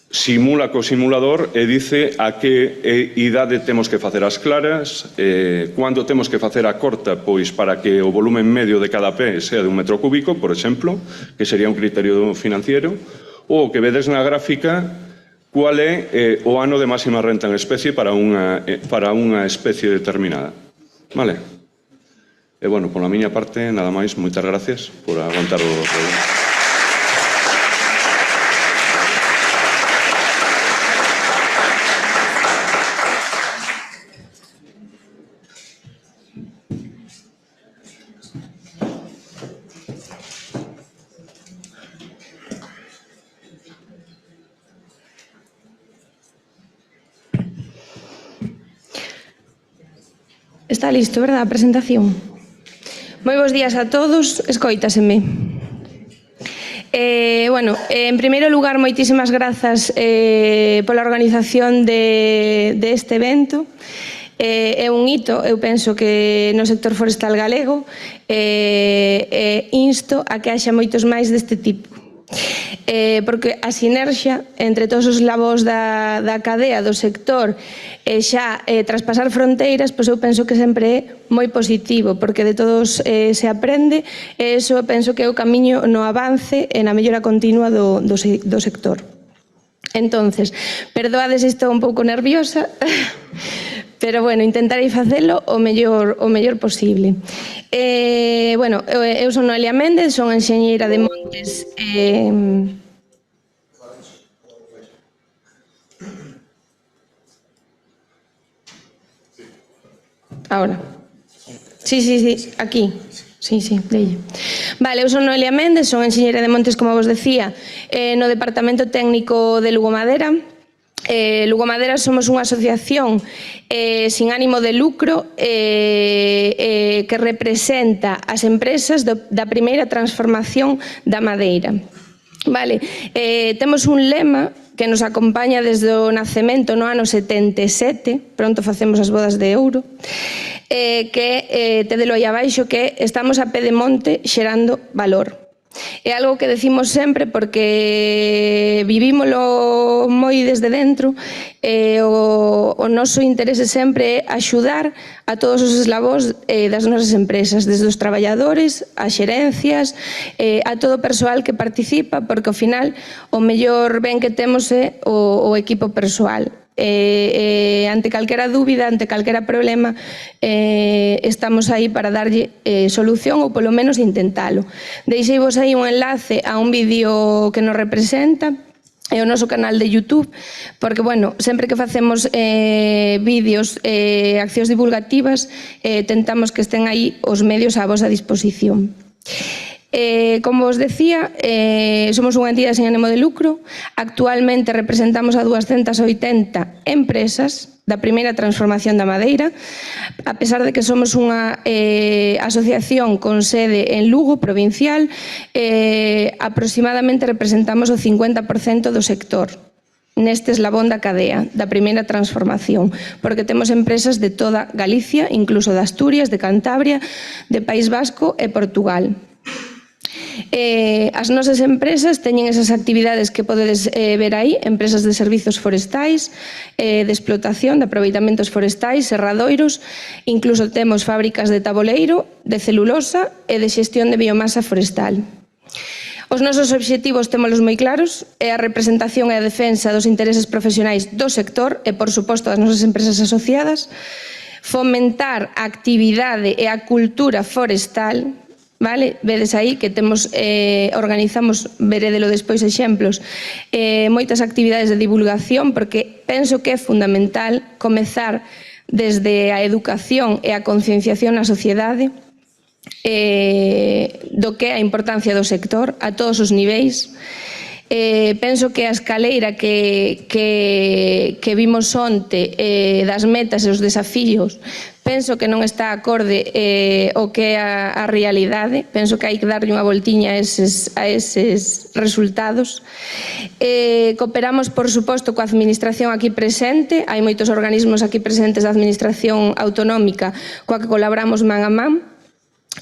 simula co simulador e dice a que idade temos que facer as claras, cando temos que facer a corta, pois para que o volumen medio de cada pé sea de 1 metro cúbico, por exemplo, que sería un criterio financiero, ou que vedes na gráfica cual é o ano de máxima renta en especie para unha especie determinada. Vale? E, bueno, pola miña parte, nada máis, moitas gracias por aguantar o programa. Está listo, verdad, a presentación? Moi bons días a todos, escoítaseme. Bueno, en primeiro lugar, moitísimas grazas pola organización deste evento. É un hito, eu penso que no sector forestal galego, insto a que haxa moitos máis deste tipo. Porque a sinerxia entre todos os eslabóns da cadea do sector e xa traspasar fronteiras, pois eu penso que sempre é moi positivo, porque de todos se aprende, e iso penso que é o camiño no avance e na mellora continua do sector. Entonces, perdoades se estou un pouco nerviosa, pero, bueno, intentarei facelo o mellor posible. Bueno, eu son Noelia Méndez, son enxeñeira de montes. Ahora. Sí, aquí. Sí, leio. Vale, eu son Noelia Méndez, son enxeñeira de montes, como vos decía, no Departamento Técnico de Lugo Madera. Lugo Madera somos unha asociación sin ánimo de lucro que representa as empresas da primeira transformación da madeira. Vale, temos un lema que nos acompaña desde o nacemento no ano 77, pronto facemos as bodas de ouro, que tedelo aí abaixo, que estamos a pé de monte xerando valor. É algo que decimos sempre porque vivímolo moi desde dentro, o noso interese sempre é axudar a todos os eslabóns das nosas empresas, desde os traballadores, as xerencias, a todo o persoal que participa, porque ao final o mellor ben que temos é o equipo persoal. Ante calquera dúbida, ante calquera problema, estamos aí para darlle solución ou polo menos intentalo. Deixeivos aí un enlace a un vídeo que nos representa, é o noso canal de YouTube, porque, bueno, sempre que facemos vídeos, accións divulgativas, tentamos que estén aí os medios a vosa disposición. Como os decía, somos unha entidade sen ánimo de lucro. Actualmente representamos a 280 empresas da primeira transformación da madeira, a pesar de que somos unha asociación con sede en Lugo, provincial, aproximadamente representamos o 50% do sector neste eslabón da cadea, da primeira transformación, porque temos empresas de toda Galicia, incluso de Asturias, de Cantabria, de País Vasco e Portugal. As nosas empresas teñen esas actividades que podedes ver aí, empresas de servizos forestais, de explotación, de aproveitamentos forestais, serradoiros, incluso temos fábricas de taboleiro, de celulosa e de xestión de biomasa forestal. Os nosos obxectivos témolos moi claros, é a representación e a defensa dos intereses profesionais do sector e, por suposto, das nosas empresas asociadas, fomentar a actividade e a cultura forestal. Vale? Vedes aí que temos, organizamos, veredelo despois exemplos, moitas actividades de divulgación, porque penso que é fundamental comezar desde a educación e a concienciación na sociedade do que é a importancia do sector a todos os niveis. Penso que a escaleira que vimos onte das metas e os desafíos, penso que non está acorde o que é a realidade. Penso que hai que darlle unha voltiña a eses resultados. Cooperamos, por suposto, coa administración aquí presente. Hai moitos organismos aquí presentes da administración autonómica coa que colaboramos man a man.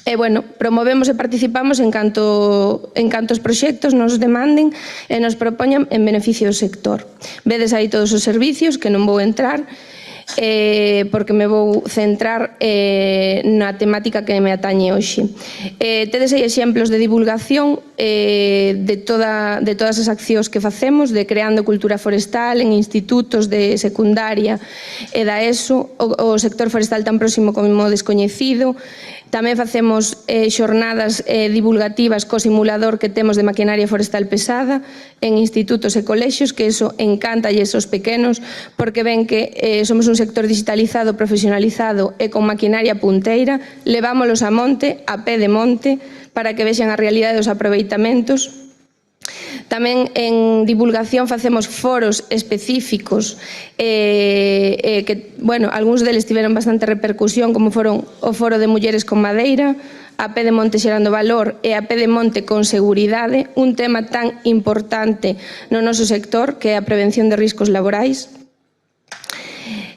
E, bueno, promovemos e participamos en canto os proxectos nos demanden e nos propoñan en beneficio do sector. Vedes aí todos os servicios que non vou entrar, porque me vou centrar na temática que me atañe hoxe. Tedes aí exemplos de divulgación de todas as accións que facemos, de creando cultura forestal en institutos de secundaria e da ESO, o sector forestal tan próximo como descoñecido. Tamén facemos xornadas divulgativas co simulador que temos de maquinaria forestal pesada en institutos e colexios, que eso encanta a esos pequenos, porque ven que somos un sector digitalizado, profesionalizado e con maquinaria punteira. Levámolos a monte, a pé de monte, para que vexan a realidade dos aproveitamentos. Tamén en divulgación facemos foros específicos que, bueno, algúns deles tiveron bastante repercusión, como foron o Foro de Mulleres con Madeira, a pé de monte xerando valor e a pé de monte con seguridade, un tema tan importante no noso sector que é a prevención de riscos laborais.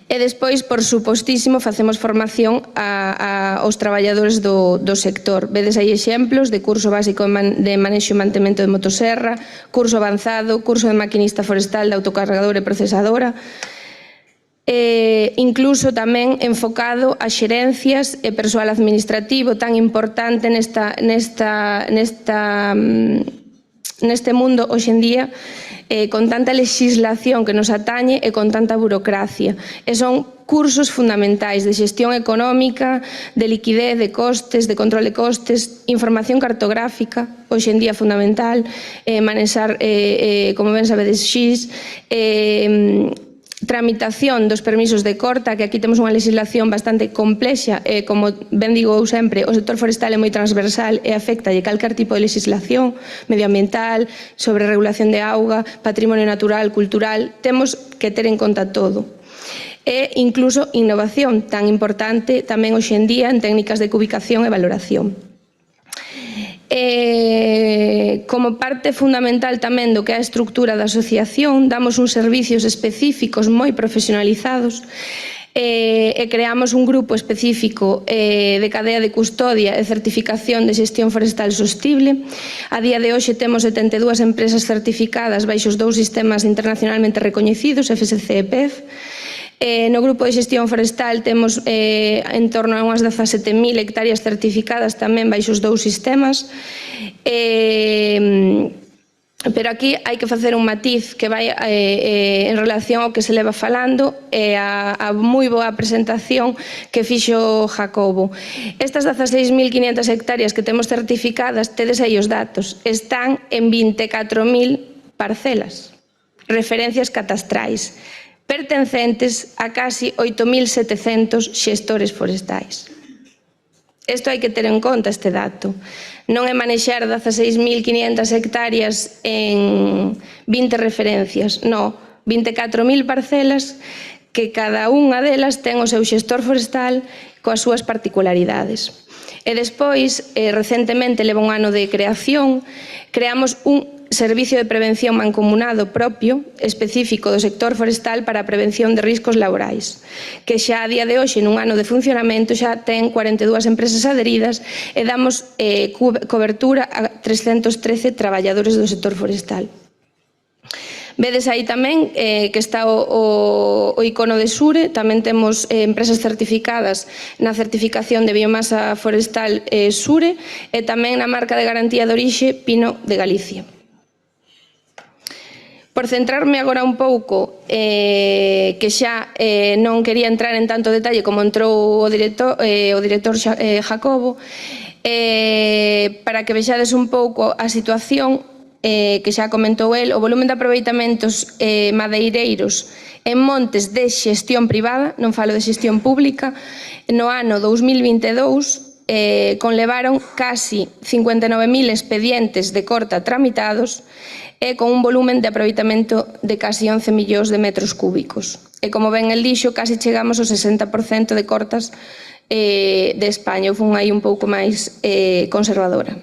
E despois, por supostísimo, facemos formación aos traballadores do sector. Vedes aí exemplos de curso básico de manexo e mantemento de motoserra, curso avanzado, curso de maquinista forestal, de autocargadora e procesadora, incluso tamén enfocado a xerencias e persoal administrativo tan importante neste mundo hoxe en día, con tanta legislación que nos atañe e con tanta burocracia. E son cursos fundamentais de xestión económica, de liquidez de costes, de control de costes, información cartográfica, hoxe en día fundamental, manexar, como ben sabedes, XIS, tramitación dos permisos de corta, que aquí temos unha legislación bastante complexa, como ben digo eu sempre, o sector forestal é moi transversal e afecta de calquer tipo de legislación medioambiental, sobre regulación de auga, patrimonio natural, cultural, temos que ter en conta todo. E incluso innovación, tan importante tamén hoxe en día en técnicas de cubicación e valoración. Como parte fundamental tamén do que é a estructura da asociación, damos uns servicios específicos moi profesionalizados e creamos un grupo específico de cadea de custodia e certificación de xestión forestal sostible. A día de hoxe temos 72 empresas certificadas baixo os 2 sistemas internacionalmente recoñecidos, FSC e PEF. No grupo de xestión forestal temos en torno a unhas 17.000 hectáreas certificadas tamén baixo os 2 sistemas. Pero aquí hai que facer un matiz que vai en relación ao que se leva falando e a moi boa presentación que fixo Jacobo. Estas 16.500 hectáreas que temos certificadas, tedes aí os datos, están en 24.000 parcelas, referencias catastrais, pertencentes a casi 8.700 xestores forestais. Isto hai que ter en conta, este dato. Non é manexar 16.500 hectáreas en 20 referencias, non, 24.000 parcelas que cada unha delas ten o seu xestor forestal coas súas particularidades. E despois, recentemente, leva un ano de creación, creamos un servicio de prevención mancomunado propio, específico do sector forestal para a prevención de riscos laborais, que xa a día de hoxe, nun ano de funcionamento, xa ten 42 empresas adheridas e damos cobertura a 313 traballadores do sector forestal. Vedes aí tamén que está o icono de Sure, tamén temos empresas certificadas na certificación de biomasa forestal Sure e tamén na marca de garantía de orixe Pino de Galicia. Por centrarme agora un pouco, que xa non quería entrar en tanto detalle como entrou o director Jacobo, para que vexades un pouco a situación que xa comentou el, o volumen de aproveitamentos madeireiros en montes de xestión privada, non falo de xestión pública, no ano 2022 conlevaron casi 59.000 expedientes de corta tramitados e con un volumen de aproveitamento de casi 11 millóns de metros cúbicos. E como ben el dixo, casi chegamos ao 60% de cortas de España, fun aí un pouco máis conservadora.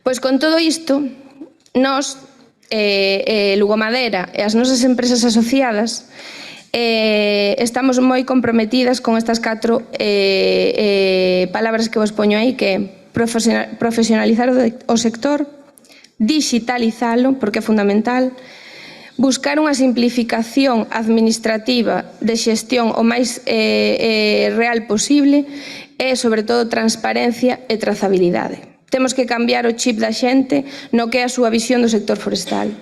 Pois con todo isto, nós, Lugomadera e as nosas empresas asociadas, estamos moi comprometidas con estas 4 palabras que vos poño aí, que é profesionalizar o sector, digitalizalo, porque é fundamental, buscar unha simplificación administrativa de xestión o máis real posible e, sobre todo, transparencia e trazabilidade. Temos que cambiar o chip da xente no que é a súa visión do sector forestal.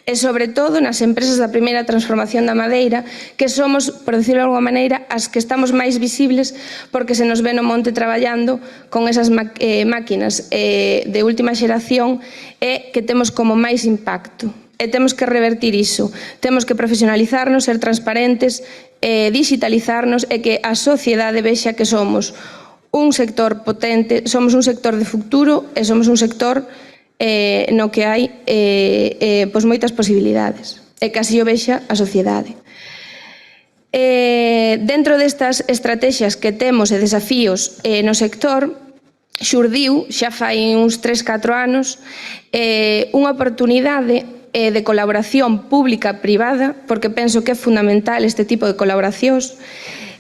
E, sobre todo, nas empresas da primeira transformación da madeira, que somos, por decirlo de alguma maneira, as que estamos máis visibles porque se nos ve no monte traballando con esas máquinas de última xeración e que temos como máis impacto. E temos que revertir iso. Temos que profesionalizarnos, ser transparentes, digitalizarnos e que a sociedade vexa que somos un sector potente, somos un sector de futuro e somos un sector no que hai pois moitas posibilidades e que así o vexa a sociedade. Dentro destas estrategias que temos e desafíos no sector, xurdiu, xa fai uns 3-4 anos, unha oportunidade de colaboración pública-privada, porque penso que é fundamental este tipo de colaboracións,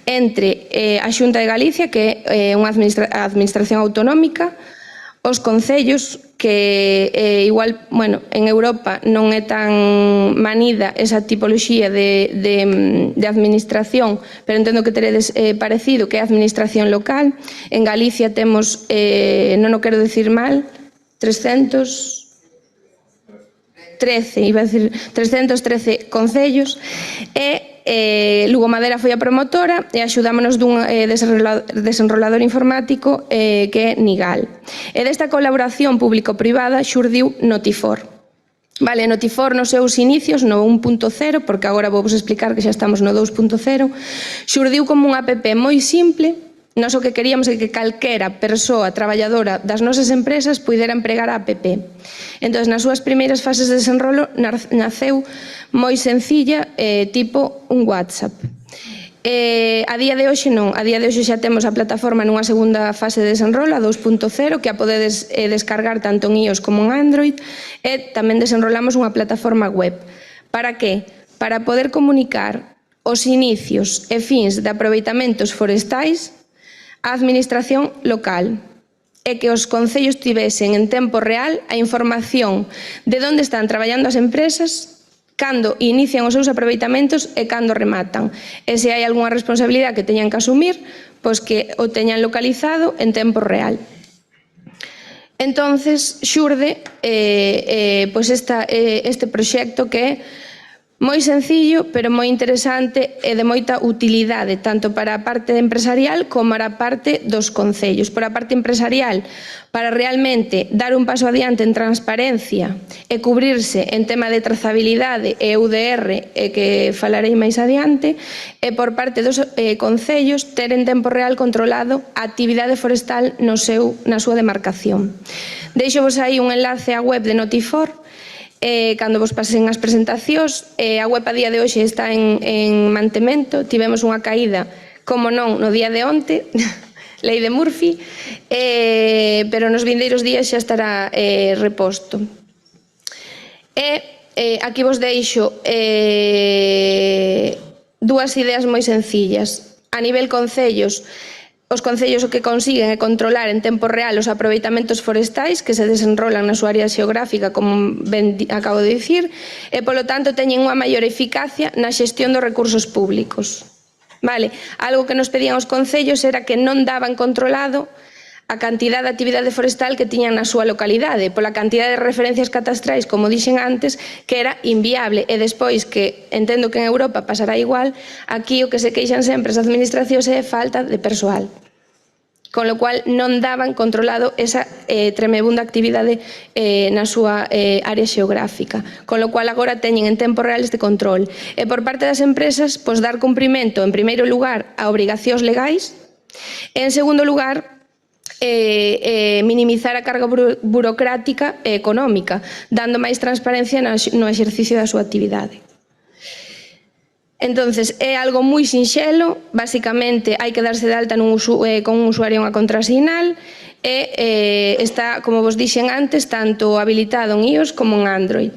entre a Xunta de Galicia, que é unha administración autonómica, os concellos, que igual, bueno, en Europa non é tan manida esa tipoloxía de administración, pero entendo que teredes parecido, que é a administración local. En Galicia temos, non o quero decir mal, 313 concellos, e Lugomadera foi a promotora e axudámonos dun desenrolador informático que é Nigal. E desta colaboración público-privada xurdiu Notifor. Vale, Notifor nos seus inicios, no 1.0, porque agora vou vos explicar que xa estamos no 2.0, xurdiu como unha app moi simple. Nós o que queríamos é que calquera persoa traballadora das nosas empresas pudera empregar a app. Entón, nas súas primeiras fases de desenrolo naceu moi sencilla, tipo un WhatsApp. A día de hoxe non, a día de hoxe xa temos a plataforma nunha segunda fase de desenrolo, a 2.0, que a podedes descargar tanto en iOS como en Android, e tamén desenrolamos unha plataforma web. Para que? Para poder comunicar os inicios e fins de aproveitamentos forestais a administración local e que os concellos tivesen en tempo real a información de onde están traballando as empresas, cando inician os seus aproveitamentos e cando rematan. E se hai algunha responsabilidade que teñan que asumir, pois que o teñan localizado en tempo real. Entonces, xurde pois este proxecto que é moi sencillo, pero moi interesante e de moita utilidade, tanto para a parte empresarial como para a parte dos concellos. Por a parte empresarial, para realmente dar un paso adiante en transparencia e cubrirse en tema de trazabilidade e UDR, que falarei máis adiante, e por parte dos concellos, ter en tempo real controlado a actividade forestal na súa demarcación. Deixo vos aí un enlace á web de Notifor, cando vos pasen as presentacións. A web a día de hoxe está en mantemento, tivemos unha caída, como non, no día de onte, lei de Murphy, pero nos vindeiros días xa estará reposto. Aquí vos deixo dúas ideas moi sencillas. A nivel concellos, os concellos o que consiguen é controlar en tempo real os aproveitamentos forestais que se desenrolan na súa área xeográfica, como ben acabo de dicir, e, polo tanto, teñen unha maior eficacia na xestión dos recursos públicos. Vale? Algo que nos pedían os concellos era que non daban controlado a cantidad de actividade forestal que tiñan na súa localidade, pola cantidad de referencias catastrais, como dixen antes, que era inviable. E despois, que entendo que en Europa pasará igual, aquí o que se queixan sempre as administracións é falta de persoal. Con lo cual non daban controlado esa tremebunda actividade na súa área xeográfica. Con lo cual agora teñen en tempo real este control. E por parte das empresas, pois dar cumprimento, en primeiro lugar, a obrigacións legais, En segundo lugar, minimizar a carga burocrática e económica, dando máis transparencia no exercicio da súa actividade. Entonces, é algo moi sinxelo, basicamente hai que darse de alta con un usuario e unha contrasinal e está, como vos dixen antes, tanto habilitado en iOS como en Android.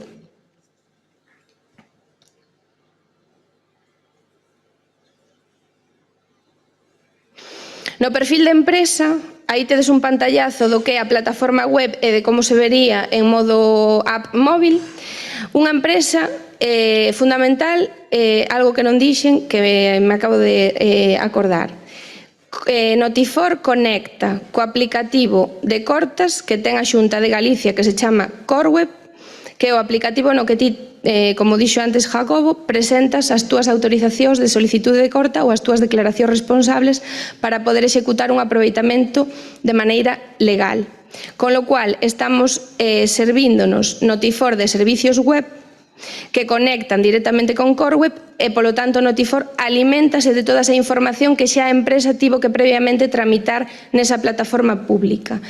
No perfil de empresa, aí tedes un pantallazo do que é a plataforma web e de como se vería en modo app móvil. Unha empresa fundamental, algo que non dixen, que me acabo de acordar. Notifor conecta co aplicativo de cortas que ten a Xunta de Galicia, que se chama Corweb, que é o aplicativo no que ti, como dixo antes Jacobo, presentas as túas autorizacións de solicitude de corta ou as túas declaracións responsables para poder executar un aproveitamento de maneira legal. Con lo cual, estamos servíndonos Notifor de servicios web que conectan directamente con Corweb e, polo tanto, Notifor aliméntase de toda esa información que xa a empresa tivo que previamente tramitar nesa plataforma pública.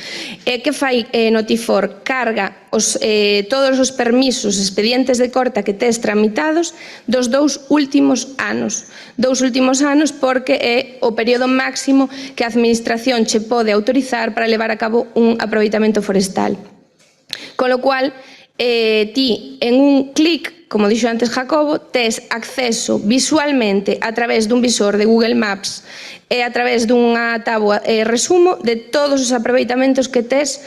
E que fai Notifor? Carga todos os permisos, expedientes de corta que tes tramitados dos 2 últimos anos. 2 últimos anos porque é o período máximo que a administración che pode autorizar para levar a cabo un aproveitamento forestal. Con lo cual, ti en un clic, como dixo antes Jacobo, tes acceso visualmente a través dun visor de Google Maps e a través dunha táboa resumo de todos os aproveitamentos que tes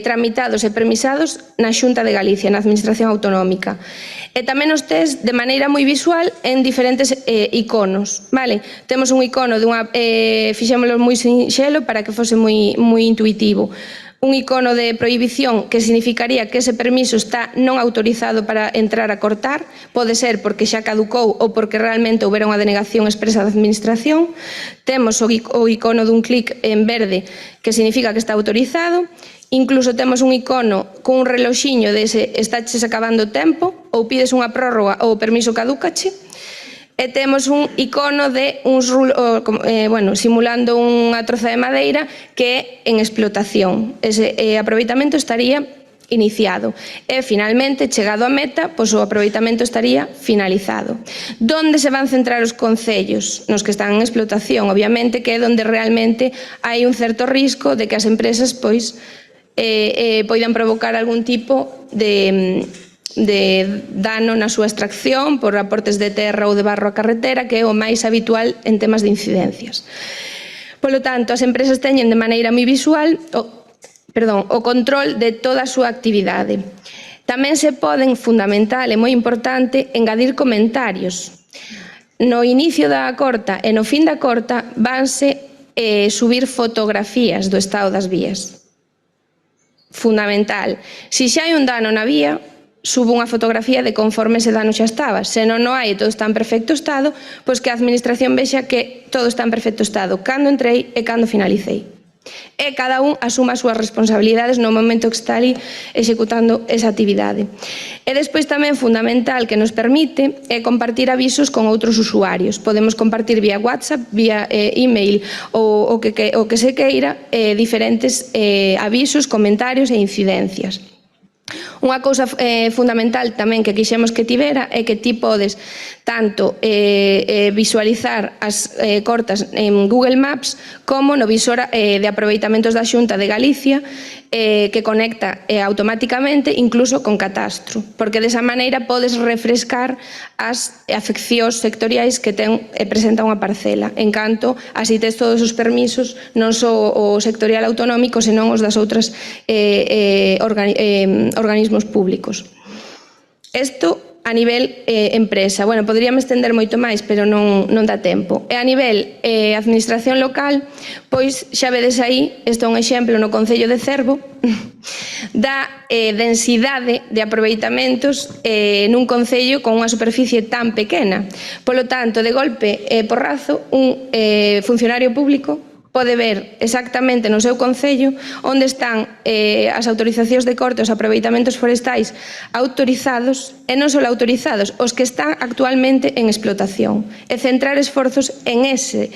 tramitados e permisados na Xunta de Galicia, na Administración Autonómica. E tamén os tes de maneira moi visual en diferentes iconos, vale? Temos un icono fixémolo moi sinxelo para que fose moi intuitivo. Un icono de prohibición que significaría que ese permiso está non autorizado para entrar a cortar, pode ser porque xa caducou ou porque realmente houbera unha denegación expresa da administración. Temos o icono dun clic en verde que significa que está autorizado. Incluso temos un icono con un reloxiño de se estáches acabando o tempo ou pides unha prórroga ou o permiso cadúcache. E temos un icono de simulando unha troza de madeira que é en explotación. Ese aproveitamento estaría iniciado. E, finalmente, chegado a meta, pois o aproveitamento estaría finalizado. Donde se van centrar os concellos? Nos que están en explotación, obviamente, que é onde realmente hai un certo risco de que as empresas poidan provocar algún tipo de dano na súa extracción por aportes de terra ou de barro á carretera, que é o máis habitual en temas de incidencias. Polo tanto, as empresas teñen de maneira moi visual o control de toda a súa actividade. Tamén se poden, fundamental e moi importante, engadir comentarios. No inicio da corta e no fin da corta vanse subir fotografías do estado das vías. Fundamental. Si xa hai un dano na vía, subo unha fotografía de conforme ese dano xa estaba. Se non o hai e todo está en perfecto estado, pois que a administración vexa que todo está en perfecto estado, cando entrei e cando finalicei. E cada un asuma as súas responsabilidades no momento que está ali executando esa actividade. E despois tamén fundamental que nos permite é compartir avisos con outros usuarios. Podemos compartir vía WhatsApp, vía email ou o que se queira diferentes avisos, comentarios e incidencias. Unha cousa fundamental tamén que quixemos que tivera é que ti podes tanto visualizar as cortas en Google Maps como no visor de aproveitamentos da Xunta de Galicia que conecta automáticamente incluso con Catastro, porque desa maneira podes refrescar as afeccións sectoriais que presenta unha parcela, en canto así tes todos os permisos non só o sectorial autonómico, senón os das outras organismos públicos. Isto a nivel empresa. Bueno, poderíamos estender moito máis, pero non dá tempo. E a nivel administración local, pois xa vedes aí, isto é un exemplo no Concello de Cervo, da densidade de aproveitamentos nun concello con unha superficie tan pequena. Polo tanto, de golpe porrazo, un funcionario público pode ver exactamente no seu concello onde están as autorizacións de corte, os aproveitamentos forestais autorizados e non só autorizados, os que están actualmente en explotación e centrar esforzos en ese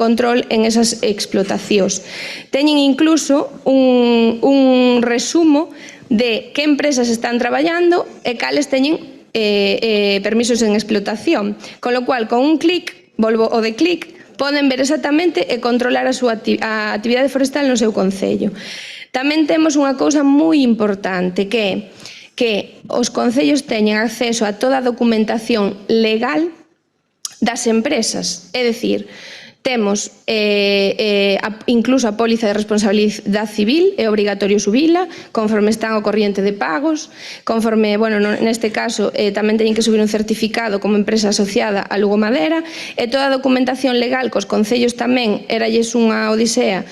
control, en esas explotacións. Teñen incluso un resumo de que empresas están traballando e cales teñen permisos en explotación, con lo cual, con un clic, volvo o de clic, poden ver exactamente e controlar a súa actividade forestal no seu concello. Tamén temos unha cousa moi importante, que os concellos teñen acceso a toda a documentación legal das empresas. É dicir, temos incluso a póliza de responsabilidade civil, é obrigatorio subila, conforme están ao corriente de pagos, conforme, neste caso, tamén teñen que subir un certificado como empresa asociada a Lugo Madera, e toda a documentación legal que os concellos tamén eralles unha odisea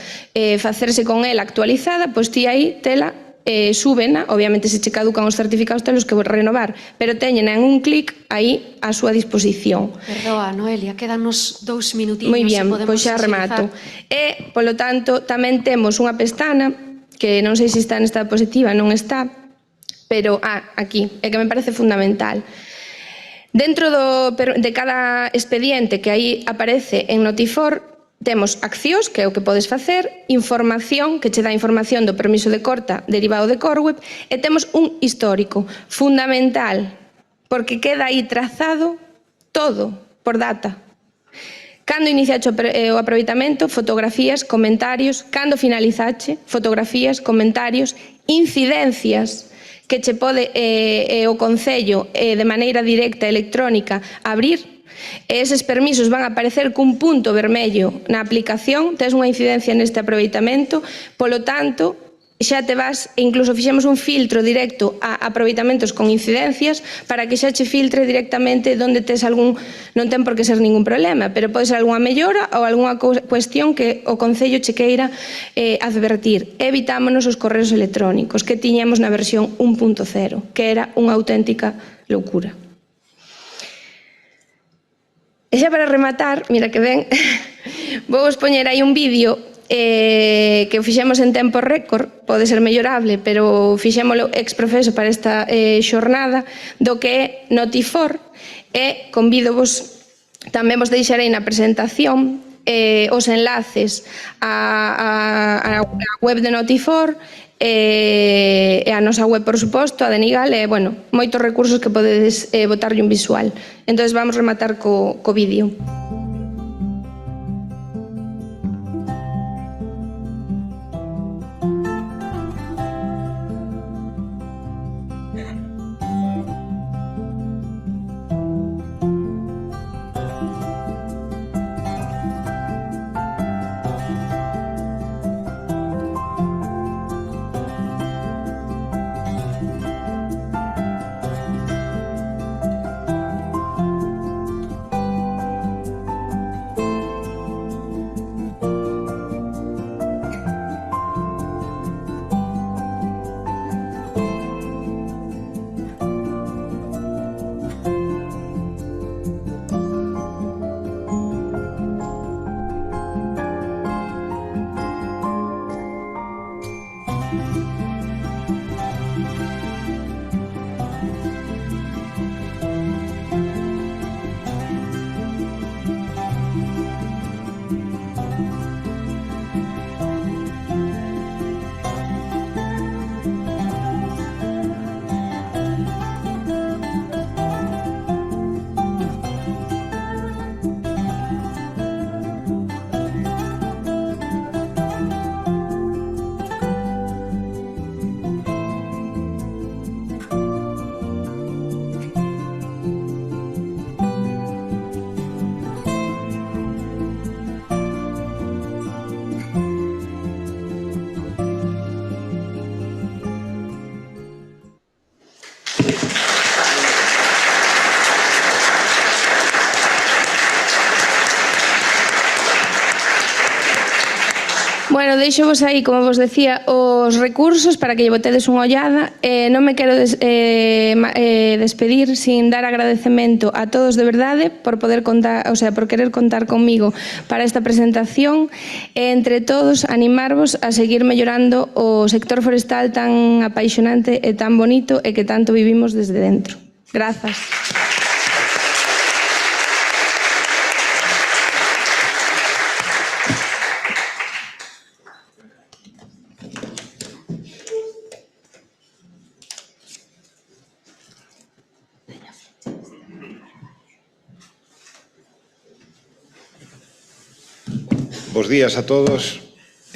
facerse con ela actualizada, pois ti aí tela súbena, obviamente se che caducan os certificados telos que renovar, pero teñen en un clic aí a súa disposición. Perdoa, Noelia, quédanos 2 minutiños. Moi ben, pois xa remato. E, polo tanto, tamén temos unha pestana que non sei se está nesta diapositiva, non está, pero, aquí, é que me parece fundamental. Dentro de cada expediente que aí aparece en Notifor, temos accións, que é o que podes facer, información, que che dá información do permiso de corta derivado de Corweb, e temos un histórico fundamental, porque queda aí trazado todo por data. Cando iniciache o aproveitamento, fotografías, comentarios, cando finalizache, fotografías, comentarios, incidencias, que che pode o Concello de maneira directa electrónica abrir. Eses permisos van a aparecer cun punto vermello na aplicación, tes unha incidencia neste aproveitamento, polo tanto, xa te vas, incluso fixemos un filtro directo a aproveitamentos con incidencias para que xa che filtre directamente onde tes algún, non ten por que ser ningún problema, pero pode ser algunha mellora ou algunha cuestión que o Concello che queira advertir. Evitámonos os correos electrónicos que tiñamos na versión 1.0, que era unha auténtica loucura. E xa para rematar, mira que ben, vou vos poñer aí un vídeo que o fixemos en tempo récord, pode ser mellorable, pero fixémolo ex profeso para esta xornada, do que é Notifor, e convídovos, tamén vos deixarei na presentación os enlaces á web de Notifor, e a nosa web, por suposto, a de Nigal, e, moitos recursos que podedes botarlle un visual. Entón, vamos rematar co vídeo. deixo vos aí, como vos decía, os recursos para que lle botedes unha ollada. Non me quero despedir sin dar agradecemento a todos de verdade por poder contar, o sea, por querer contar conmigo para esta presentación, e entre todos animarvos a seguir mellorando o sector forestal tan apaixonante e tan bonito e que tanto vivimos desde dentro. Grazas. Bos días a todos.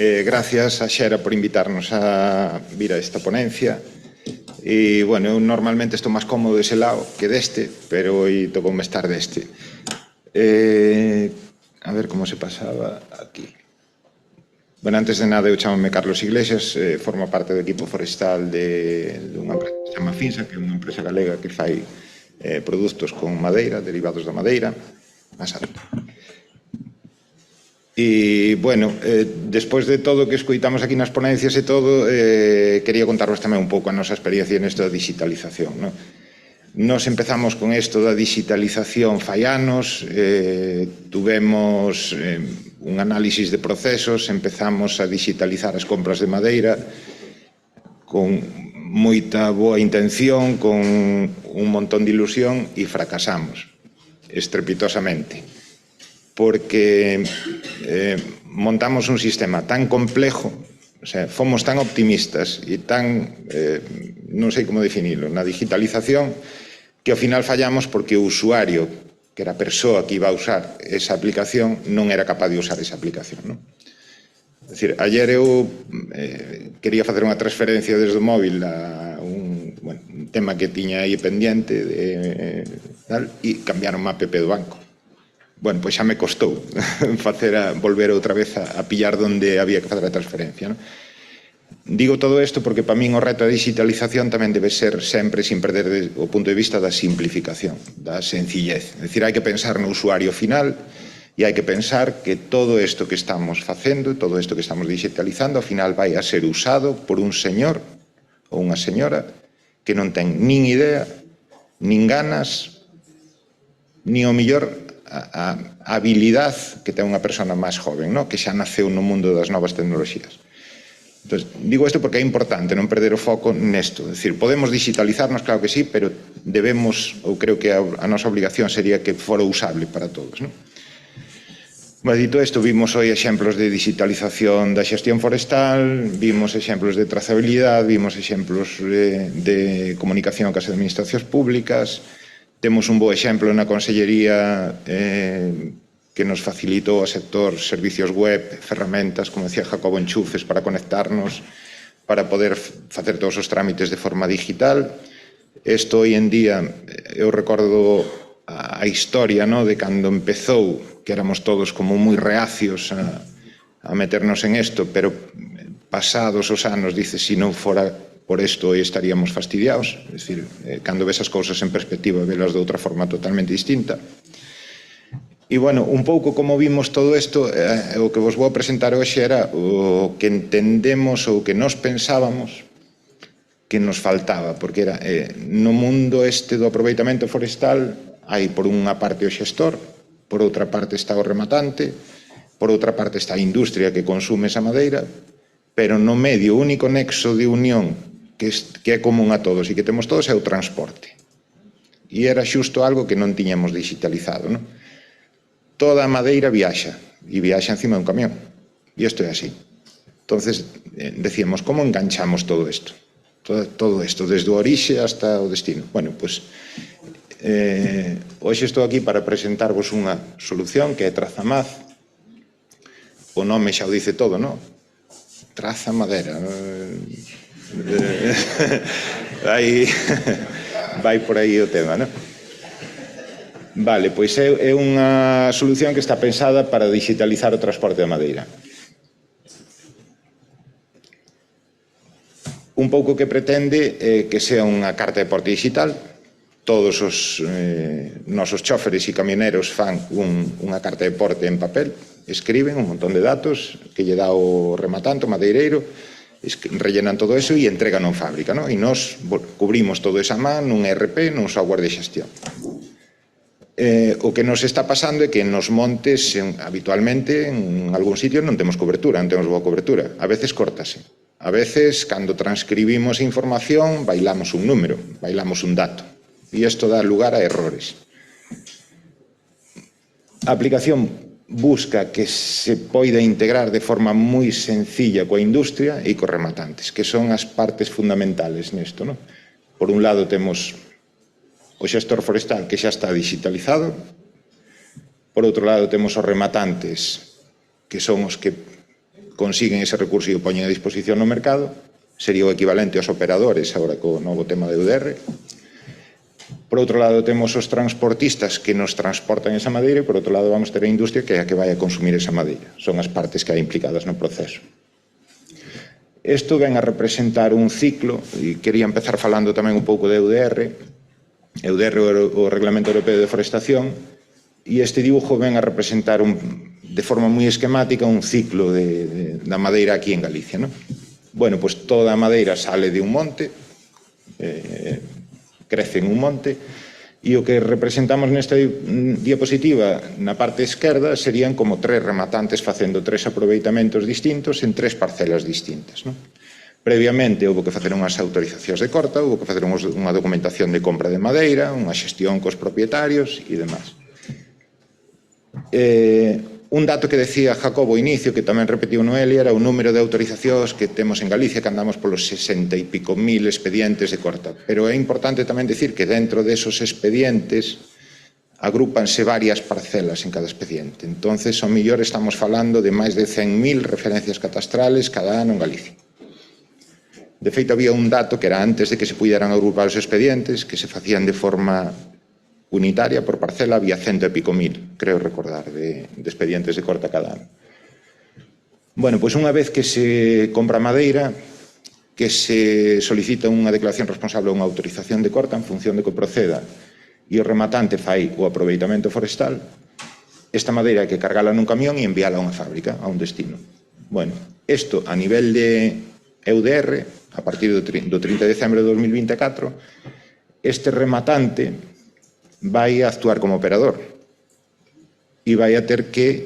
Gracias a Xera por invitarnos a vir a esta ponencia. E, bueno, eu normalmente estou máis cómodo dese lado que deste, pero hoy tocoume estar deste. A ver como se pasaba aquí. Bueno, antes de nada, eu chamome Carlos Iglesias, formo parte do equipo forestal dunha empresa que se chama Finsa, que é unha empresa galega que fai produtos con madeira, derivados da madeira, máis alto. E, bueno, despois de todo o que escoitamos aquí nas ponencias e todo, quería contarvos tamén un pouco a nosa experiencia nesta digitalización, non? Nos empezamos con isto da digitalización fai anos, tuvemos un análisis de procesos, empezamos a digitalizar as compras de madeira con moita boa intención, con un montón de ilusión, e fracasamos estrepitosamente, porque montamos un sistema tan complejo, o sea, fomos tan optimistas e tan, non sei como definirlo, na digitalización, que ao final fallamos porque o usuario, que era a persoa que iba a usar esa aplicación, non era capaz de usar esa aplicación, non? É dicir, ayer eu quería facer unha transferencia desde o móvil a un tema que tiña aí pendiente e cambiaron a app do banco. Bueno, pois xa me costou volver outra vez a pillar onde había que facer a transferencia, non? Digo todo isto porque para min o reto da digitalización tamén debe ser sempre sin perder o punto de vista da simplificación, da sencillez. É dicir, hai que pensar no usuario final e hai que pensar que todo isto que estamos facendo, todo isto que estamos digitalizando, ao final vai a ser usado por un señor ou unha señora que non ten nin idea, nin ganas, ni o millor a habilidade que ten unha persona máis joven, que xa naceu no mundo das novas tecnoloxías. Entón, digo isto porque é importante non perder o foco nesto. É dicir, podemos digitalizarnos, claro que sí, pero debemos, ou creo que a nosa obligación sería que fora usable para todos, non? Dito isto, vimos hoy exemplos de digitalización da xestión forestal, vimos exemplos de trazabilidade, vimos exemplos de comunicación cas administracións públicas. Temos un bo exemplo na Consellería que nos facilitou ao sector servicios web, ferramentas, como decía Jacobo, enchufes para conectarnos, para poder facer todos os trámites de forma digital. Isto hoy en día, eu recordo a historia de cando empezou, que éramos todos como moi reacios a meternos en isto, pero pasados os anos, dice, se non fora por isto hoy estaríamos fastidiados. É dicir, cando ves as cousas en perspectiva, velas de outra forma totalmente distinta. E, bueno, un pouco como vimos todo isto, o que vos vou a presentar hoxe era o que entendemos ou que nos pensábamos que nos faltaba, porque era no mundo este do aproveitamento forestal hai por unha parte o xestor, por outra parte está o rematante, por outra parte está a industria que consume esa madeira, pero no medio, o único nexo de unión que é común a todos e que temos todos é o transporte. E era xusto algo que non tiñamos digitalizado, non? Toda a madeira viaxa, e viaxa encima dun camión. E isto é así. Entonces, decíamos, como enganchamos todo isto? Todo isto, desde o orixe hasta o destino. Bueno, pois, hoxe estou aquí para presentarvos unha solución que é Trazamaz. O nome xa o dice todo, non? Traza madera. Vai por aí o tema, non? Vale, pois é unha solución que está pensada para digitalizar o transporte da madeira. Un pouco que pretende que sea unha carta de porte digital. Todos os nosos chóferes e camioneros fan unha carta de porte en papel, escriben un montón de datos que lle dá o rematante, o madeireiro, rellenan todo eso e entregan en fábrica, ¿no? E nos cubrimos todo esa man nun ERP, nun software de xestión. O que nos está pasando é que nos montes, habitualmente, en algún sitio non temos cobertura, non temos boa cobertura. A veces córtase. A veces, cando transcribimos información, bailamos un número, bailamos un dato. E isto dá lugar a errores. A aplicación busca que se poida integrar de forma moi sencilla coa industria e cos rematantes, que son as partes fundamentales nisto, ¿no? Por un lado temos o xestor forestal que xa está digitalizado, por outro lado temos os rematantes que son os que consiguen ese recurso e o poñen a disposición no mercado, sería o equivalente aos operadores agora co novo tema de UDR. Por outro lado temos os transportistas que nos transportan esa madeira e por outro lado vamos ter a industria que é a que vai a consumir esa madeira. Son as partes que hai implicadas no proceso. Isto ven a representar un ciclo, e quería empezar falando tamén un pouco de UDR. EUDR o Reglamento Europeo de Deforestación, e este dibujo ven a representar de forma moi esquemática un ciclo da madeira aquí en Galicia, ¿no? Bueno, pues toda a madeira sale de un monte, crece en un monte, e o que representamos nesta diapositiva na parte esquerda serían como 3 rematantes facendo 3 aproveitamentos distintos en 3 parcelas distintas, ¿no? Previamente houve que facer unhas autorizacións de corta, houve que facer unha documentación de compra de madeira, unha xestión cos propietarios e demais. Un dato que decía Jacobo ao inicio, que tamén repetiu Noelia, era o número de autorizacións que temos en Galicia, que andamos polos 60 e pico mil expedientes de corta. Pero é importante tamén decir que dentro desos expedientes agrúpanse varias parcelas en cada expediente. Entonces, ao mellor estamos falando de máis de 100.000 referencias catastrales cada ano en Galicia. De feito, había un dato que era antes de que se pudieran agrupar os expedientes, que se facían de forma unitaria por parcela, había 100 e pico mil, creo recordar, de expedientes de corta cada ano. Bueno, pois unha vez que se compra madeira, que se solicita unha declaración responsable ou unha autorización de corta en función de que proceda e o rematante fai o aproveitamento forestal, esta madeira hai que cargala nun camión e enviala a unha fábrica, a un destino. Bueno, isto a nivel de EUDR, a partir do 30 de decembro de 2024, este rematante vai a actuar como operador e vai a ter que,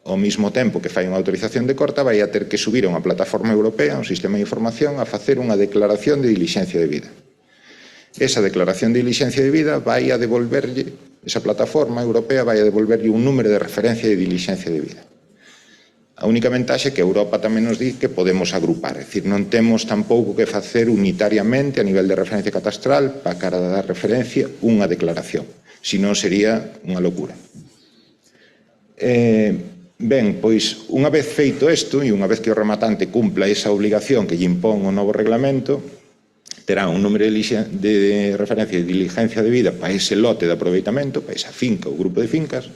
ao mesmo tempo que fai unha autorización de corta, vai a ter que subir a unha plataforma europea, un sistema de información, a facer unha declaración de dilixencia de vida. Esa declaración de dilixencia de vida vai a devolverlle, esa plataforma europea vai a devolverlle un número de referencia de dilixencia de vida. A única ventaxe é que Europa tamén nos di que podemos agrupar, é dicir, non temos tampouco que facer unitariamente a nivel de referencia catastral para cada dar referencia unha declaración, senón sería unha locura. Ben, pois, unha vez feito isto e unha vez que o rematante cumpla esa obligación que lle impón o novo reglamento, terá un número de referencia de diligencia de vida para ese lote de aproveitamento, para esa finca ou grupo de fincas.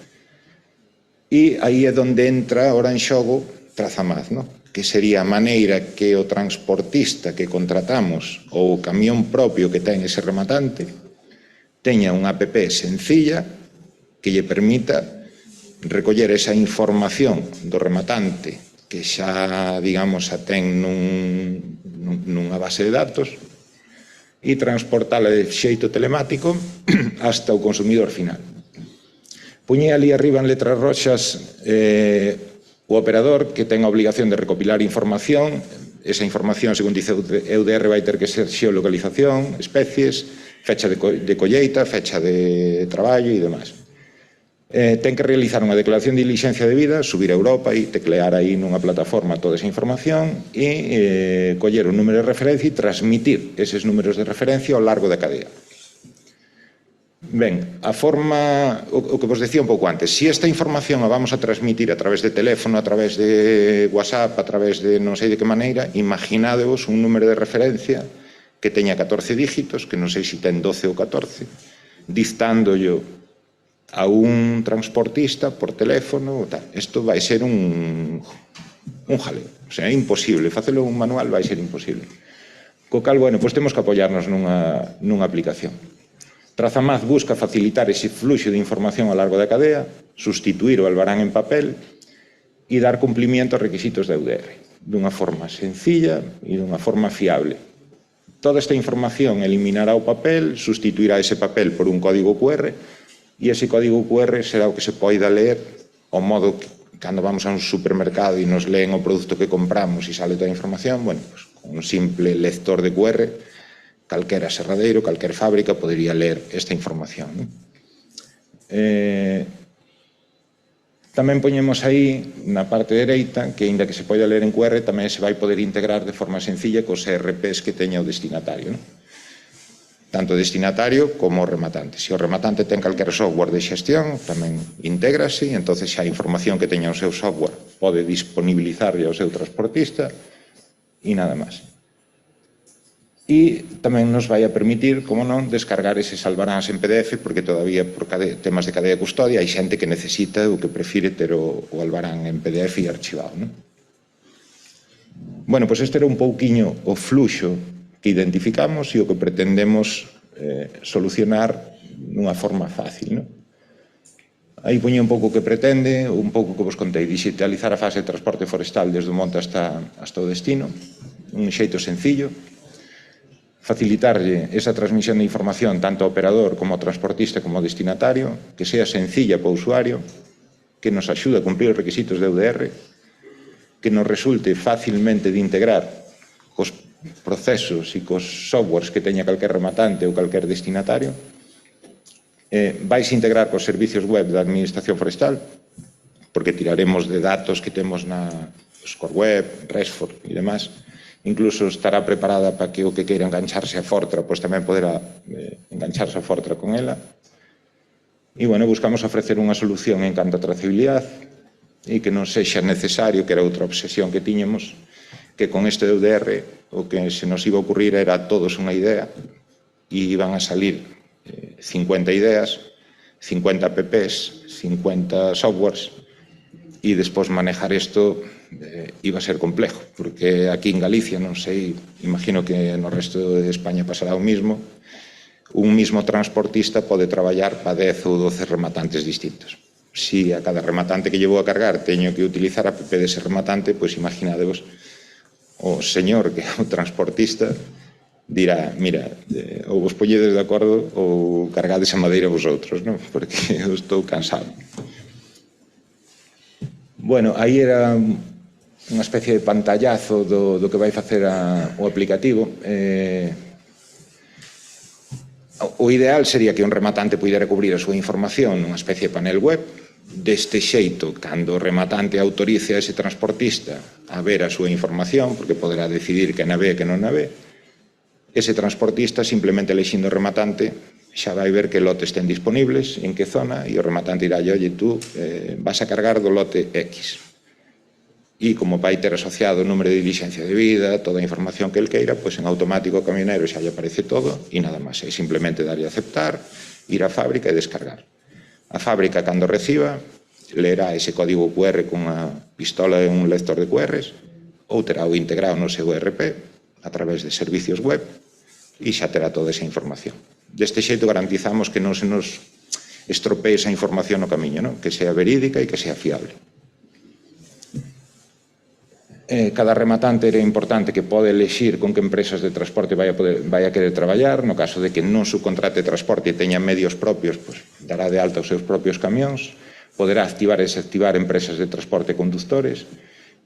E aí é onde entra ahora en xogo Trazamaz, ¿no? Que sería a maneira que o transportista que contratamos ou o camión propio que ten ese rematante teña unha app sencilla que lle permita recoller esa información do rematante que xa, digamos, a ten nunha base de datos e transportala de xeito telemático hasta o consumidor final. Puñei ali arriba en letras roxas o operador que ten a obligación de recopilar información. Esa información, según dice EUDR, vai ter que ser xeolocalización, especies, fecha de colleita, fecha de traballo e demais. Ten que realizar unha declaración de diligencia de vida, subir a Europa e teclear aí nunha plataforma toda esa información e coller un número de referencia e transmitir eses números de referencia ao largo da cadea. Ben, a forma, o que vos decía un pouco antes, se esta información a vamos a transmitir a través de teléfono, a través de WhatsApp, a través de non sei de que maneira, imaginadevos un número de referencia que teña 14 dígitos, que non sei se ten 12 ou 14, dictándollo a un transportista por teléfono, tal. Isto vai ser un jaleo, o sea, é imposible, facelo un manual vai ser imposible. Co cal, bueno, pois temos que apoiarnos nunha aplicación. Trazamaz busca facilitar ese fluxo de información ao largo da cadea, sustituir o albarán en papel e dar cumplimiento aos requisitos da UDR, dunha forma sencilla e dunha forma fiable. Toda esta información eliminará o papel, sustituirá ese papel por un código QR e ese código QR será o que se poida ler ao modo que cando vamos a un supermercado e nos leen o produto que compramos e sale toda a información, bueno, pues, con un simple lector de QR, calquera serradeiro, calquera fábrica podería ler esta información, ¿no? Tamén poñemos aí na parte dereita que, aínda que se poida ler en QR, tamén se vai poder integrar de forma sencilla cos ERPs que teña o destinatario, ¿no? Tanto o destinatario como o rematante. Se o rematante ten calquer software de xestión, tamén intégrase, e entonces xa a información que teña o seu software pode disponibilizarlle ao seu transportista e nada máis. E tamén nos vai a permitir, como non, descargar eses albaráns en PDF, porque todavía por temas de cadea de custodia hai xente que necesita ou que prefire ter o albarán en PDF e archivado, non? Bueno, pois este era un pouquiño o fluxo que identificamos e o que pretendemos solucionar nunha forma fácil, non? Aí poñía un pouco o que pretende, un pouco que vos contei, digitalizar a fase de transporte forestal desde o monte hasta o destino, un xeito sencillo, facilitarlle esa transmisión de información tanto ao operador como ao transportista como ao destinatario, que sea sencilla para o usuario, que nos axude a cumprir os requisitos de UDR, que nos resulte fácilmente de integrar cos procesos e cos softwares que teña calquer rematante ou calquer destinatario, vais integrar cos servicios web da Administración Forestal, porque tiraremos de datos que temos na ScoreWeb, Resfor e demás. Incluso estará preparada para que o que queira engancharse a Fortra pois tamén poderá engancharse a Fortra con ela. E, bueno, buscamos ofrecer unha solución en canto a trazabilidade e que non sexa necesario, que era outra obsesión que tiñamos, que con este UDR o que se nos iba a ocurrir era todos unha idea e iban a salir 50 ideas, 50 apps, 50 softwares e despois manejar isto iba a ser complejo, porque aquí en Galicia, non sei, imagino que no resto de España pasará o mismo, un mismo transportista pode traballar para 10 ou 12 rematantes distintos. Si a cada rematante que llevo a cargar teño que utilizar a app dese rematante, pois imaginadevos, o señor que é o transportista dirá, mira, ou vos polledes de acordo ou cargades a madeira vosotros, non? Porque eu estou cansado. Bueno, aí era unha especie de pantallazo do que vai facer o aplicativo. O ideal sería que un rematante pudera cubrir a súa información nunha especie de panel web. Deste xeito, cando o rematante autorice a ese transportista a ver a súa información, porque poderá decidir que na ve e que non na ve, ese transportista simplemente elixindo o rematante xa vai ver que lotes ten disponibles, en que zona, e o rematante dirá, oye, tú vas a cargar do lote X. E como vai ter asociado o número de diligencia de vida, toda a información que el queira, pois en automático o camionero xa lle aparece todo e nada máis. É simplemente darlle a aceptar, ir á fábrica e descargar. A fábrica, cando reciba, leerá ese código QR con unha pistola e un lector de QRs, ou terá o integrado no seu ERP a través de servicios web e xa terá toda esa información. Deste xeito garantizamos que non se nos estropee esa información no camiño, non? Que sea verídica e que sea fiable. Cada rematante era importante que pode elexir con que empresas de transporte vai a querer traballar. No caso de que non subcontrate transporte e teña medios propios, pues, dará de alta os seus propios camións, poderá activar e desactivar empresas de transporte conductores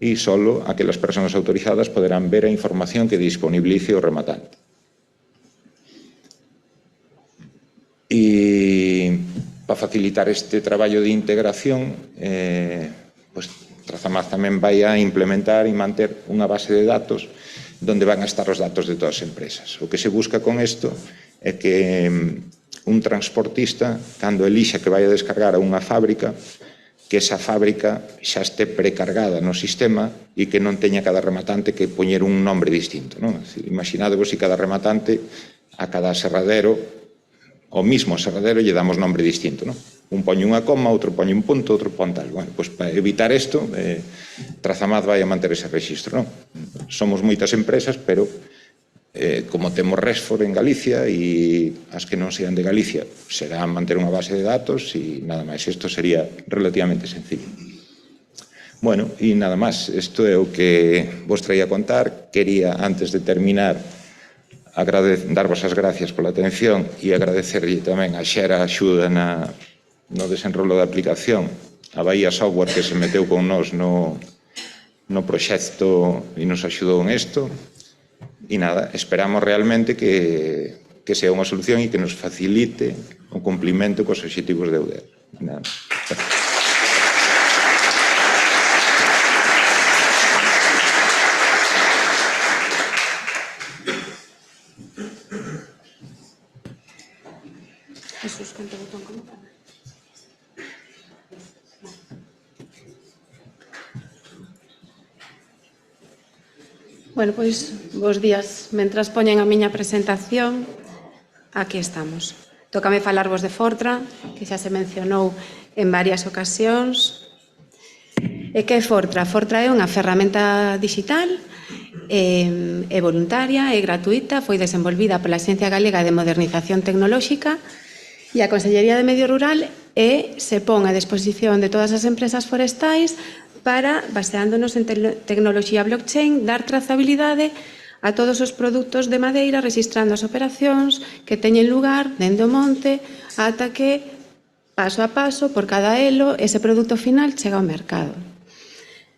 e solo aquelas persoas autorizadas poderán ver a información que disponibilice o rematante. E para facilitar este traballo de integración, pues, Trazamaz tamén vai a implementar e manter unha base de datos onde van a estar os datos de todas as empresas. O que se busca con isto é que un transportista, cando elixa que vai a descargar a unha fábrica, que esa fábrica xa este precargada no sistema e que non teña cada rematante que poñer un nombre distinto, non? Imaginadevos se cada rematante a cada serradero, o mismo serradero, lle damos nombre distinto, non? Un poñe unha coma, outro poñe un punto, outro pon tal. Bueno, pois para evitar isto, Trazamaz vai a manter ese registro, non? Somos moitas empresas, pero como temos Resfor en Galicia e as que non sean de Galicia será manter unha base de datos e nada máis. Isto sería relativamente sencillo. Bueno, e nada máis, isto é o que vos traía a contar. Quería, antes de terminar, darvos as gracias pola atención e agradecerlle tamén a Xera axuda no desenrolo da aplicación, a Bahía Software que se meteu con nós no proxecto e nos axudou en isto. E nada, esperamos realmente que sea unha solución e que nos facilite o cumplimento cos obxectivos de UDER. Nada. Jesús, canta o botón como tal. Bueno, pois, bos días. Mentras poñen a miña presentación, aquí estamos. Tócame falarvos de Fortra, que xa se mencionou en varias ocasións. E que é Fortra? Fortra é unha ferramenta digital, é voluntaria, é gratuita, foi desenvolvida pola Axencia Galega de Modernización Tecnolóxica e a Consellería de Medio Rural se pon a disposición de todas as empresas forestais para, baseándonos en tecnoloxía blockchain, dar trazabilidade a todos os produtos de madeira, registrando as operacións que teñen lugar dende o monte ata que, paso a paso, por cada elo, ese produto final chega ao mercado.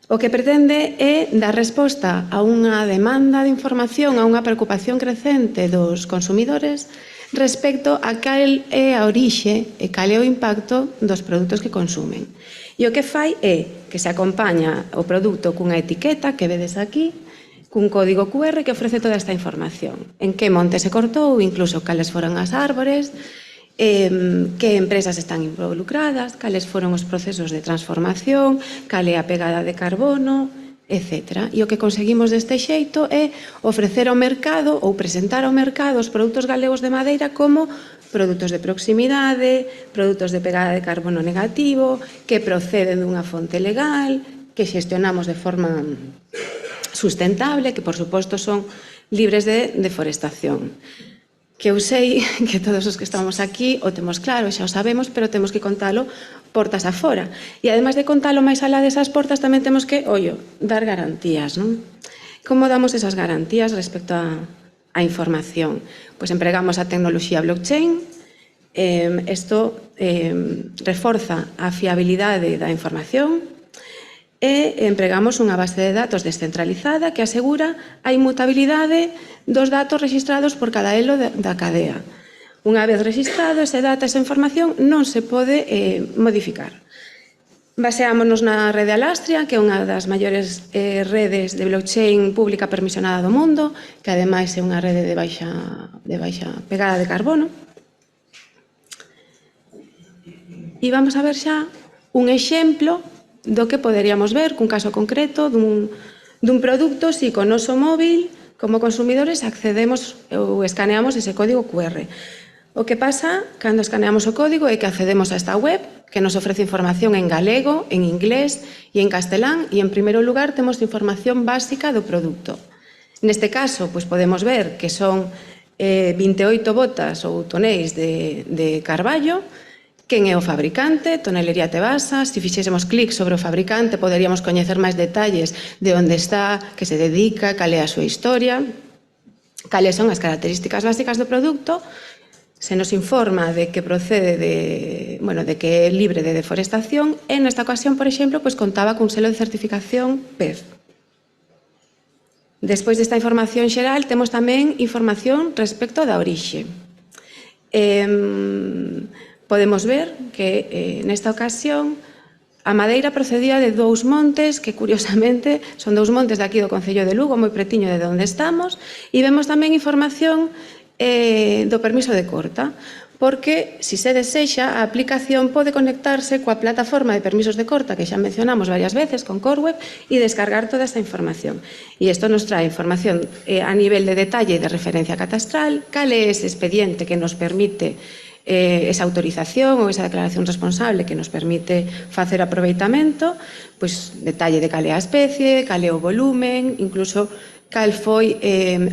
O que pretende é dar resposta a unha demanda de información, a unha preocupación crecente dos consumidores respecto a cal é a orixe e cal é o impacto dos produtos que consumen. E o que fai é que se acompaña o produto cunha etiqueta que vedes aquí, cun código QR que ofrece toda esta información. En que monte se cortou, incluso cales foron as árbores, que empresas están involucradas, cales foron os procesos de transformación, cal é a pegada de carbono, etc. E o que conseguimos deste xeito é ofrecer ao mercado ou presentar ao mercado os produtos galegos de madeira como produtos de proximidade, produtos de pegada de carbono negativo, que proceden dunha fonte legal, que xestionamos de forma sustentable, que por suposto son libres de deforestación. Que eu sei que todos os que estamos aquí o temos claro, xa o sabemos, pero temos que contalo portas afora. E ademais de contalo máis alá desas portas, tamén temos que, dar garantías, non? Como damos esas garantías respecto a información? Pois empregamos a tecnoloxía blockchain, isto reforza a fiabilidade da información, e empregamos unha base de datos descentralizada que asegura a inmutabilidade dos datos registrados por cada elo da cadea. Unha vez registrado, ese data, esa información, non se pode modificar. Baseámonos na rede Alastria, que é unha das maiores redes de blockchain pública permisionada do mundo, que ademais é unha rede de baixa pegada de carbono. E vamos a ver xa un exemplo do que poderíamos ver cun caso concreto dun produto si con noso móvil como consumidores accedemos ou escaneamos ese código QR. O que pasa cando escaneamos o código é que accedemos a esta web que nos ofrece información en galego, en inglés e en castelán e en primeiro lugar temos información básica do produto. Neste caso, podemos ver que son 28 botas ou tonéis de carballo. Quen é o fabricante? Tonelería Tebasa. Se fixésemos clic sobre o fabricante, poderíamos coñecer máis detalles de onde está, que se dedica, cal é a súa historia, cales son as características básicas do produto. Se nos informa de que procede de que é libre de deforestación e nesta ocasión, por exemplo, contaba cun selo de certificación PEF. Despois desta información xeral, temos tamén información respecto da orixe. Podemos ver que nesta ocasión a madeira procedía de dous montes que curiosamente son dous montes de aquí do Concello de Lugo, moi pretiño de onde estamos, e vemos tamén información do permiso de corta, porque, se se desexa, a aplicación pode conectarse coa plataforma de permisos de corta que xa mencionamos varias veces con CoreWeb e descargar toda esta información. E isto nos trae información a nivel de detalle e de referencia catastral, cal é ese expediente que nos permite esa autorización ou esa declaración responsable que nos permite facer aproveitamento, detalle de cal é a especie, cal é o volumen, incluso cal foi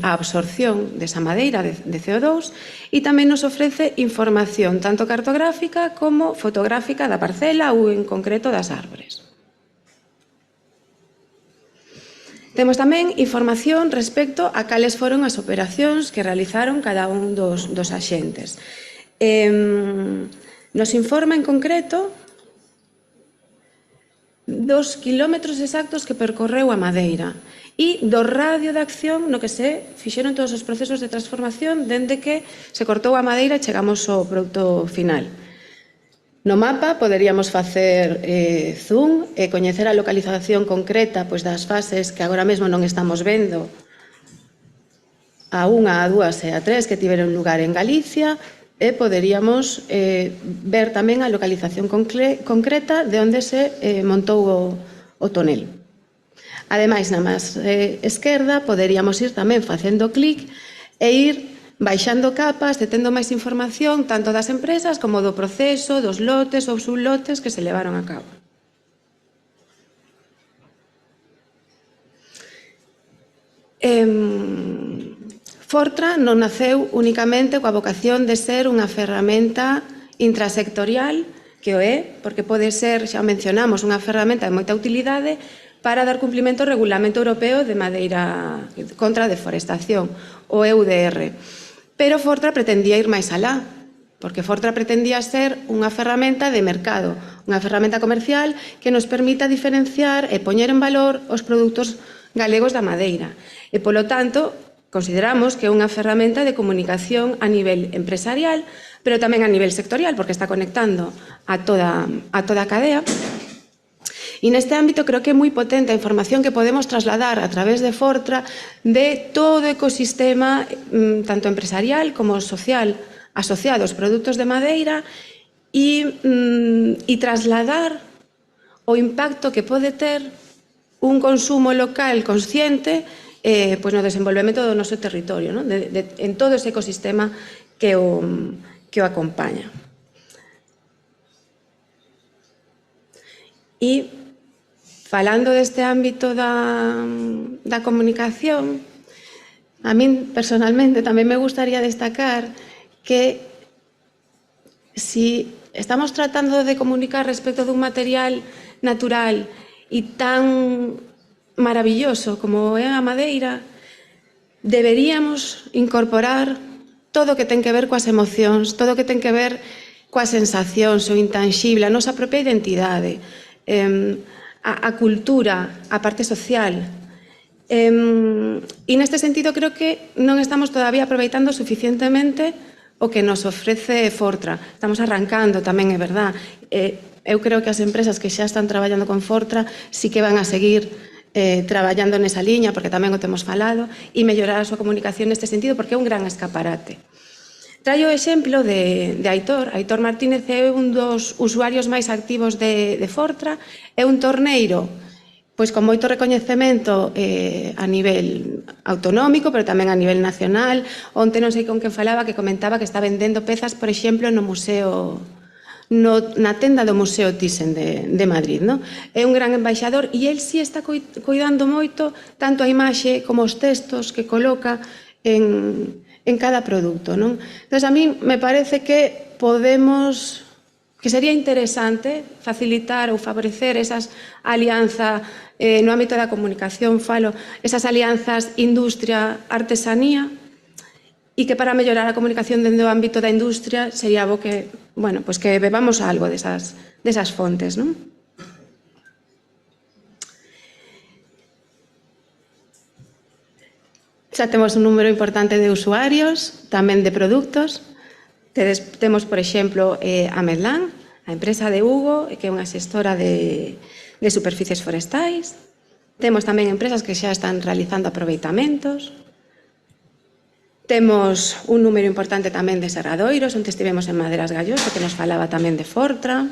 a absorción desa madeira de CO2 e tamén nos ofrece información tanto cartográfica como fotográfica da parcela ou en concreto das árbores. Temos tamén información respecto a cales foron as operacións que realizaron cada un dos axentes. Nos informa en concreto dos quilómetros exactos que percorreu a Madeira e do radio de acción no que se fixeron todos os procesos de transformación dende que se cortou a madeira e chegamos ao produto final. No mapa poderíamos facer zoom e coñecer a localización concreta das fases que agora mesmo non estamos vendo, a 1, a 2 e a 3 que tiveron lugar en Galicia, e poderíamos ver tamén a localización concreta de onde se montou o tonel. Ademais, na máis esquerda, poderíamos ir tamén facendo clic e ir baixando capas, detendo máis información tanto das empresas como do proceso, dos lotes ou sublotes que se levaron a cabo. Fortra non naceu únicamente coa vocación de ser unha ferramenta intrasectorial, que o é, porque pode ser, xa mencionamos, unha ferramenta de moita utilidade para dar cumplimento ao Regulamento Europeo de Madeira contra a Deforestación, o EUDR. Pero Fortra pretendía ir máis alá, porque Fortra pretendía ser unha ferramenta de mercado, unha ferramenta comercial que nos permita diferenciar e poñer en valor os produtos galegos da madeira. E, polo tanto, consideramos que é unha ferramenta de comunicación a nivel empresarial, pero tamén a nivel sectorial, porque está conectando a toda a cadea. E neste ámbito creo que é moi potente a información que podemos trasladar a través de Fortra de todo o ecosistema, tanto empresarial como social, asociado aos produtos de madeira e trasladar o impacto que pode ter un consumo local consciente no desenvolvemento do noso territorio, en todo ese ecosistema que o acompaña. E falando deste ámbito da comunicación, a min personalmente tamén me gustaría destacar que si estamos tratando de comunicar respecto dun material natural e tan maravilloso como é a madeira, deberíamos incorporar todo o que ten que ver coas emocións, todo o que ten que ver coas sensacións, o intangible, a nosa propia identidade, a cultura, a parte social. E neste sentido creo que non estamos todavía aproveitando suficientemente o que nos ofrece Fortra. Estamos arrancando tamén, é verdad. Eu creo que as empresas que xa están traballando con Fortra sí que van a seguir traballando nesa liña, porque tamén o temos falado, e mellorar a súa comunicación neste sentido, porque é un gran escaparate. Traio o exemplo de Aitor. Aitor Martínez é un dos usuarios máis activos de Fortra. É un torneiro con moito recoñecemento a nivel autonómico, pero tamén a nivel nacional. Onte non sei con quen falaba que comentaba que está vendendo pezas, por exemplo, no museo, na tenda do Museo Thyssen de Madrid. É un gran embaixador e el sí está cuidando moito tanto a imaxe como os textos que coloca en cada produto. Entón, a mí me parece que sería interesante facilitar ou favorecer esas alianzas no ámbito da comunicación, esas alianzas industria-artesanía, e que para mellorar a comunicación dentro do ámbito da industria sería bo que bebamos algo desas fontes. Xa temos un número importante de usuarios, tamén de produtos. Temos, por exemplo, a Medlán, a empresa de Hugo, que é unha xestora de superficies forestais. Temos tamén empresas que xa están realizando aproveitamentos. Temos un número importante tamén de serradoiros, onde estivemos en Maderas Galloso, que nos falaba tamén de Fortra.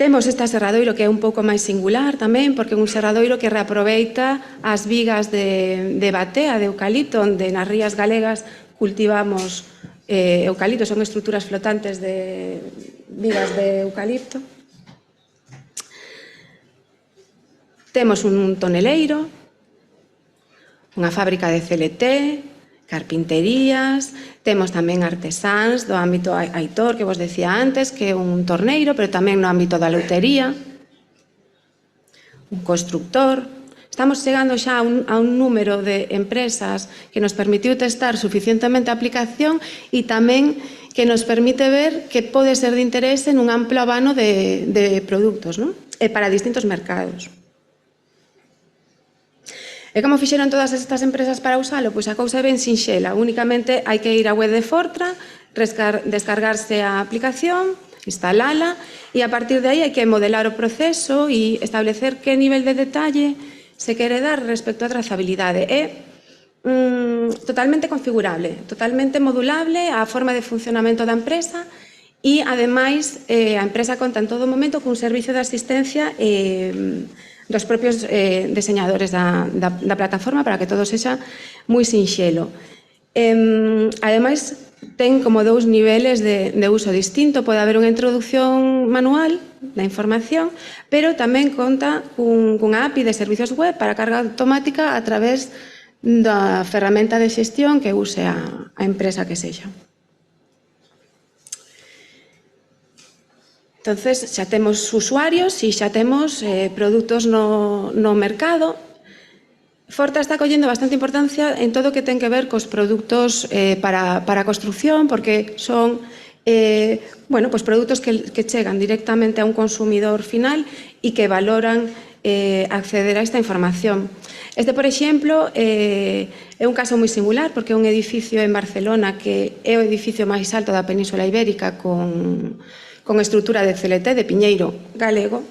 Temos este serradoiro que é un pouco máis singular tamén, porque é un serradoiro que reaproveita as vigas de batea, de eucalipto, onde nas rías galegas cultivamos eucalipto, son estruturas flotantes de vigas de eucalipto. Temos un toneleiro, unha fábrica de CLT, carpinterías, temos tamén artesáns do ámbito Aitor, que vos decía antes, que é un torneiro, pero tamén no ámbito da lotería. un constructor. Estamos chegando xa a un número de empresas que nos permitiu testar suficientemente a aplicación e tamén que nos permite ver que pode ser de interese nun amplo abano de produtos, non? E para distintos mercados. E como fixeron todas estas empresas para usalo? Pois a cousa é ben sinxela. Únicamente hai que ir á web de Fortra, descargarse a aplicación, instalala e a partir de aí hai que modelar o proceso e establecer que nivel de detalle se quere dar respecto á trazabilidade. É totalmente configurable, totalmente modulable á forma de funcionamento da empresa e, ademais, a empresa conta en todo momento cun servicio de asistencia dos propios diseñadores da plataforma para que todo sexa moi sinxelo. Ademais, ten como dous niveles de uso distinto. Pode haber unha introducción manual da información, pero tamén conta cunha API de servicios web para carga automática a través da ferramenta de xestión que use a empresa que sexa. Entonces, xa temos usuarios e xa temos produtos no mercado. Fortra está collendo bastante importancia en todo o que ten que ver cos produtos para a construcción, porque son produtos que chegan directamente a un consumidor final e que valoran acceder a esta información. Este, por exemplo, é un caso moi singular, porque é un edificio en Barcelona que é o edificio máis alto da Península Ibérica con estrutura de CLT, de piñeiro galego.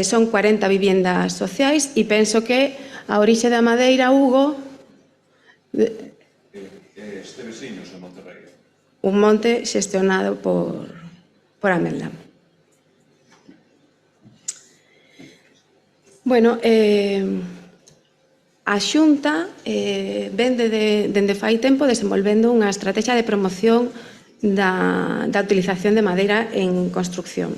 Son 40 viviendas sociais e penso que a orixe da madeira, Hugo... Este veciño é Monterrey. Un monte xestionado por Ameldam. Bueno, a Xunta vende dende fai tempo desenvolvendo unha estrategia de promoción da utilización de madeira en construcción.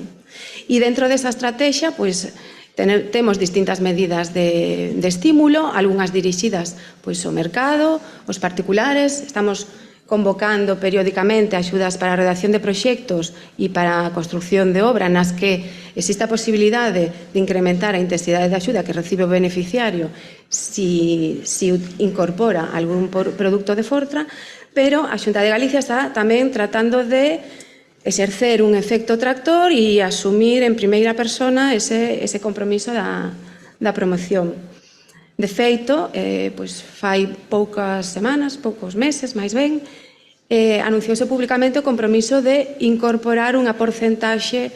E dentro desa estrategia, pois, temos distintas medidas de estímulo, algunhas dirixidas ao mercado, aos particulares. Estamos convocando periódicamente axudas para a redacción de proxectos e para a construcción de obra nas que existe a posibilidade de incrementar a intensidade de axuda que recibe o beneficiario si incorpora algún produto de Fortra, pero a Xunta de Galicia está tamén tratando de exercer un efecto tractor e asumir en primeira persona ese compromiso da promoción. De feito, fai poucas semanas, poucos meses, máis ben, anunciouse publicamente o compromiso de incorporar unha porcentaxe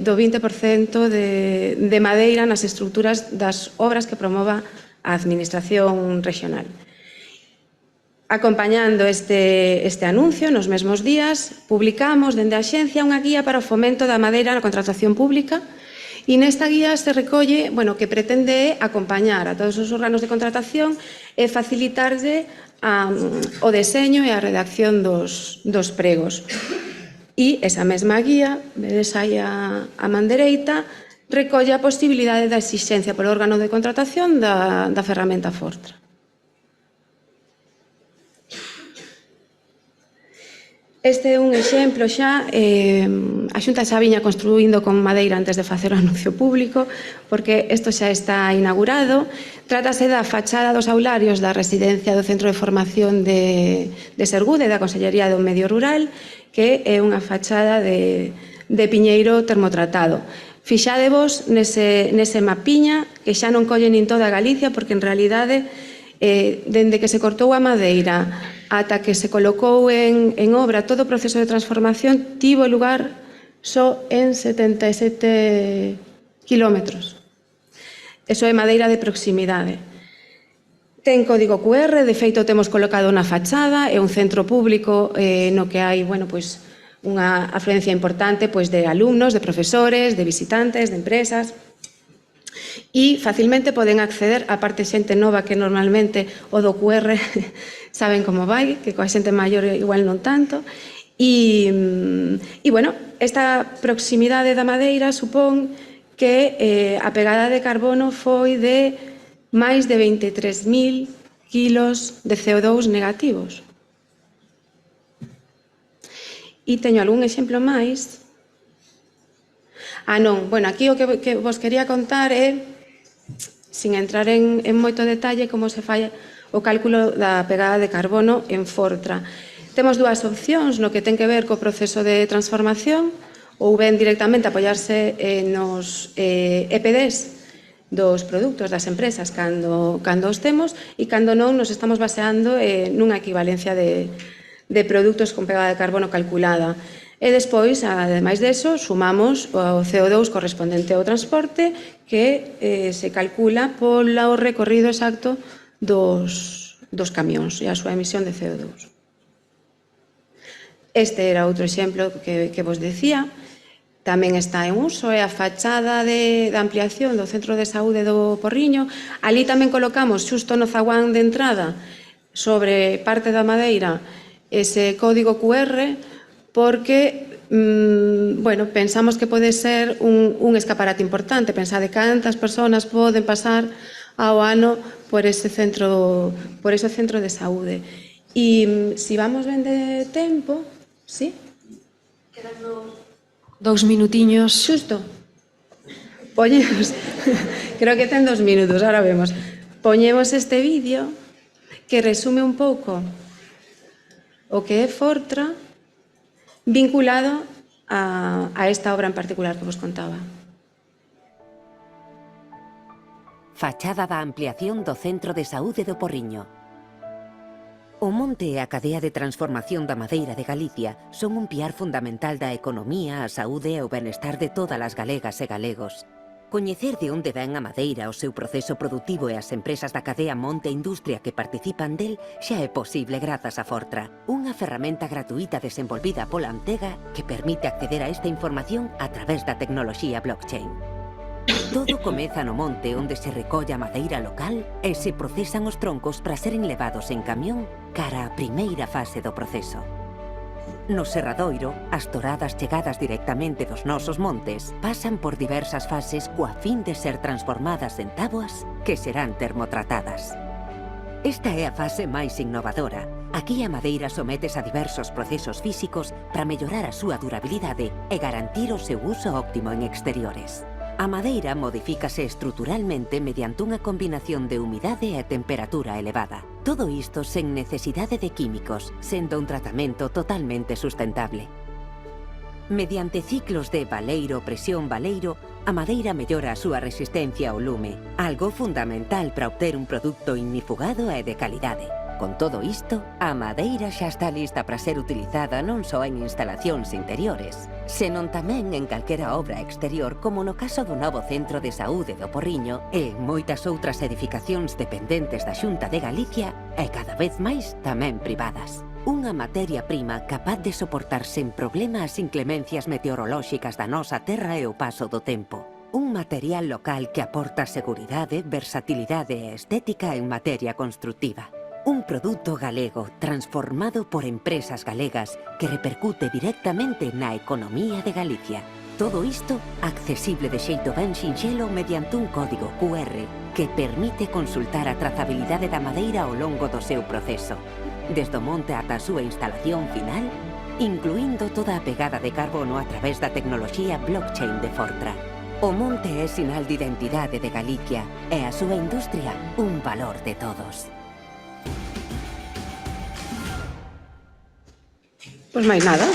do 20% de madeira nas estruturas das obras que promova a Administración regional. Acompañando este anuncio, nos mesmos días, publicamos dende a Axencia unha guía para o fomento da madeira na contratación pública e nesta guía se recolle que pretende acompañar a todos os órganos de contratación e facilitarlle o deseño e a redacción dos pregos. E esa mesma guía, vedes aí a man dereita, recolle a posibilidade da exixencia polo órgano de contratación da ferramenta Fortra. Este é un exemplo xa, a Xunta xa viña construindo con madeira antes de facer o anuncio público, porque isto xa está inaugurado. Trátase da fachada dos aularios da residencia do Centro de Formación de Sergude, da Consellería do Medio Rural, que é unha fachada de piñeiro termotratado. Fixadevos nese mapiña, que xa non colle nin toda Galicia, porque en realidade, dende que se cortou a madeira ata que se colocou en obra todo o proceso de transformación, tivo lugar só en 77 kilómetros. Eso é madeira de proximidade. Ten código QR, de feito temos colocado na fachada, é un centro público no que hai unha afluencia importante de alumnos, de profesores, de visitantes, de empresas, e facilmente poden acceder a parte xente nova que normalmente o do QR saben como vai, que coa xente maior igual non tanto. E esta proximidade da madeira supón que a pegada de carbono foi de máis de 23.000 kilos de CO2 negativos. E teño algún exemplo máis. Non, bueno, aquí o que vos quería contar é, sin entrar en moito detalle, como se fai o cálculo da pegada de carbono en Fortra. Temos dúas opcións no que ten que ver co proceso de transformación, ou ben directamente apoiarse nos EPDs dos produtos das empresas cando os temos, e cando non nos estamos baseando nunha equivalencia de produtos con pegada de carbono calculada. E despois, ademais deso, sumamos o CO2 correspondente ao transporte que se calcula polo recorrido exacto dos camións e a súa emisión de CO2. Este era outro exemplo que vos decía. Tamén está en uso, é a fachada de ampliación do Centro de Saúde do Porriño. Ali tamén colocamos xusto no zaguán de entrada, sobre parte da madeira, ese código QR, porque pensamos que pode ser un escaparate importante. Pensade cantas persoas poden pasar ao ano por ese centro de saúde. E se vamos ben de tempo, sí? Quedan 2 minutiños. Xusto. Poñemos, creo que ten 2 minutos, ahora vemos. Poñemos este vídeo que resume un pouco o que é Fortra vinculado a esta obra en particular que vos contaba. Fachada da ampliación do Centro de Saúde do Porriño. O monte e a cadea de transformación da madeira de Galicia son un piar fundamental da economía, a saúde e o benestar de todas as galegas e galegos. Coñecer de onde ven a madeira, o seu proceso produtivo e as empresas da cadea Monte e Industria que participan del xa é posible grazas a Fortra, unha ferramenta gratuita desenvolvida pola Antega que permite acceder a esta información a través da tecnoloxía blockchain. Todo comeza no monte onde se recolle a madeira local e se procesan os troncos para seren levados en camión cara á primeira fase do proceso. No Serradoiro, as toradas chegadas directamente dos nosos montes pasan por diversas fases coa fin de ser transformadas en táboas que serán termotratadas. Esta é a fase máis innovadora. Aquí a madeira sometes a diversos procesos físicos para mellorar a súa durabilidade e garantir o seu uso óptimo en exteriores. A madeira modifícase estruturalmente mediante unha combinación de humidade e temperatura elevada. Todo isto sen necesidade de químicos, sendo un tratamento totalmente sustentable. Mediante ciclos de baleiro-presión-baleiro, a madeira mellora a súa resistencia ao lume, algo fundamental para obter un produto ignifugado e de calidade. Con todo isto, a madeira xa está lista para ser utilizada non só en instalacións interiores, senón tamén en calquera obra exterior, como no caso do novo Centro de Saúde do Porriño e en moitas outras edificacións dependentes da Xunta de Galicia e cada vez máis tamén privadas. Unha materia prima capaz de soportar sen problema as inclemencias meteorolóxicas da nosa terra e o paso do tempo. Un material local que aporta seguridade, versatilidade e estética en materia constructiva. Un produto galego transformado por empresas galegas que repercute directamente na economía de Galicia. Todo isto accesible de xeito ben sinxelo mediante un código QR que permite consultar a trazabilidade da madeira ao longo do seu proceso, desde o monte ata a súa instalación final, incluindo toda a pegada de carbono a través da tecnoloxía blockchain de Fortra. O monte é sinal de identidade de Galicia e a súa industria un valor de todos. Pois máis nada.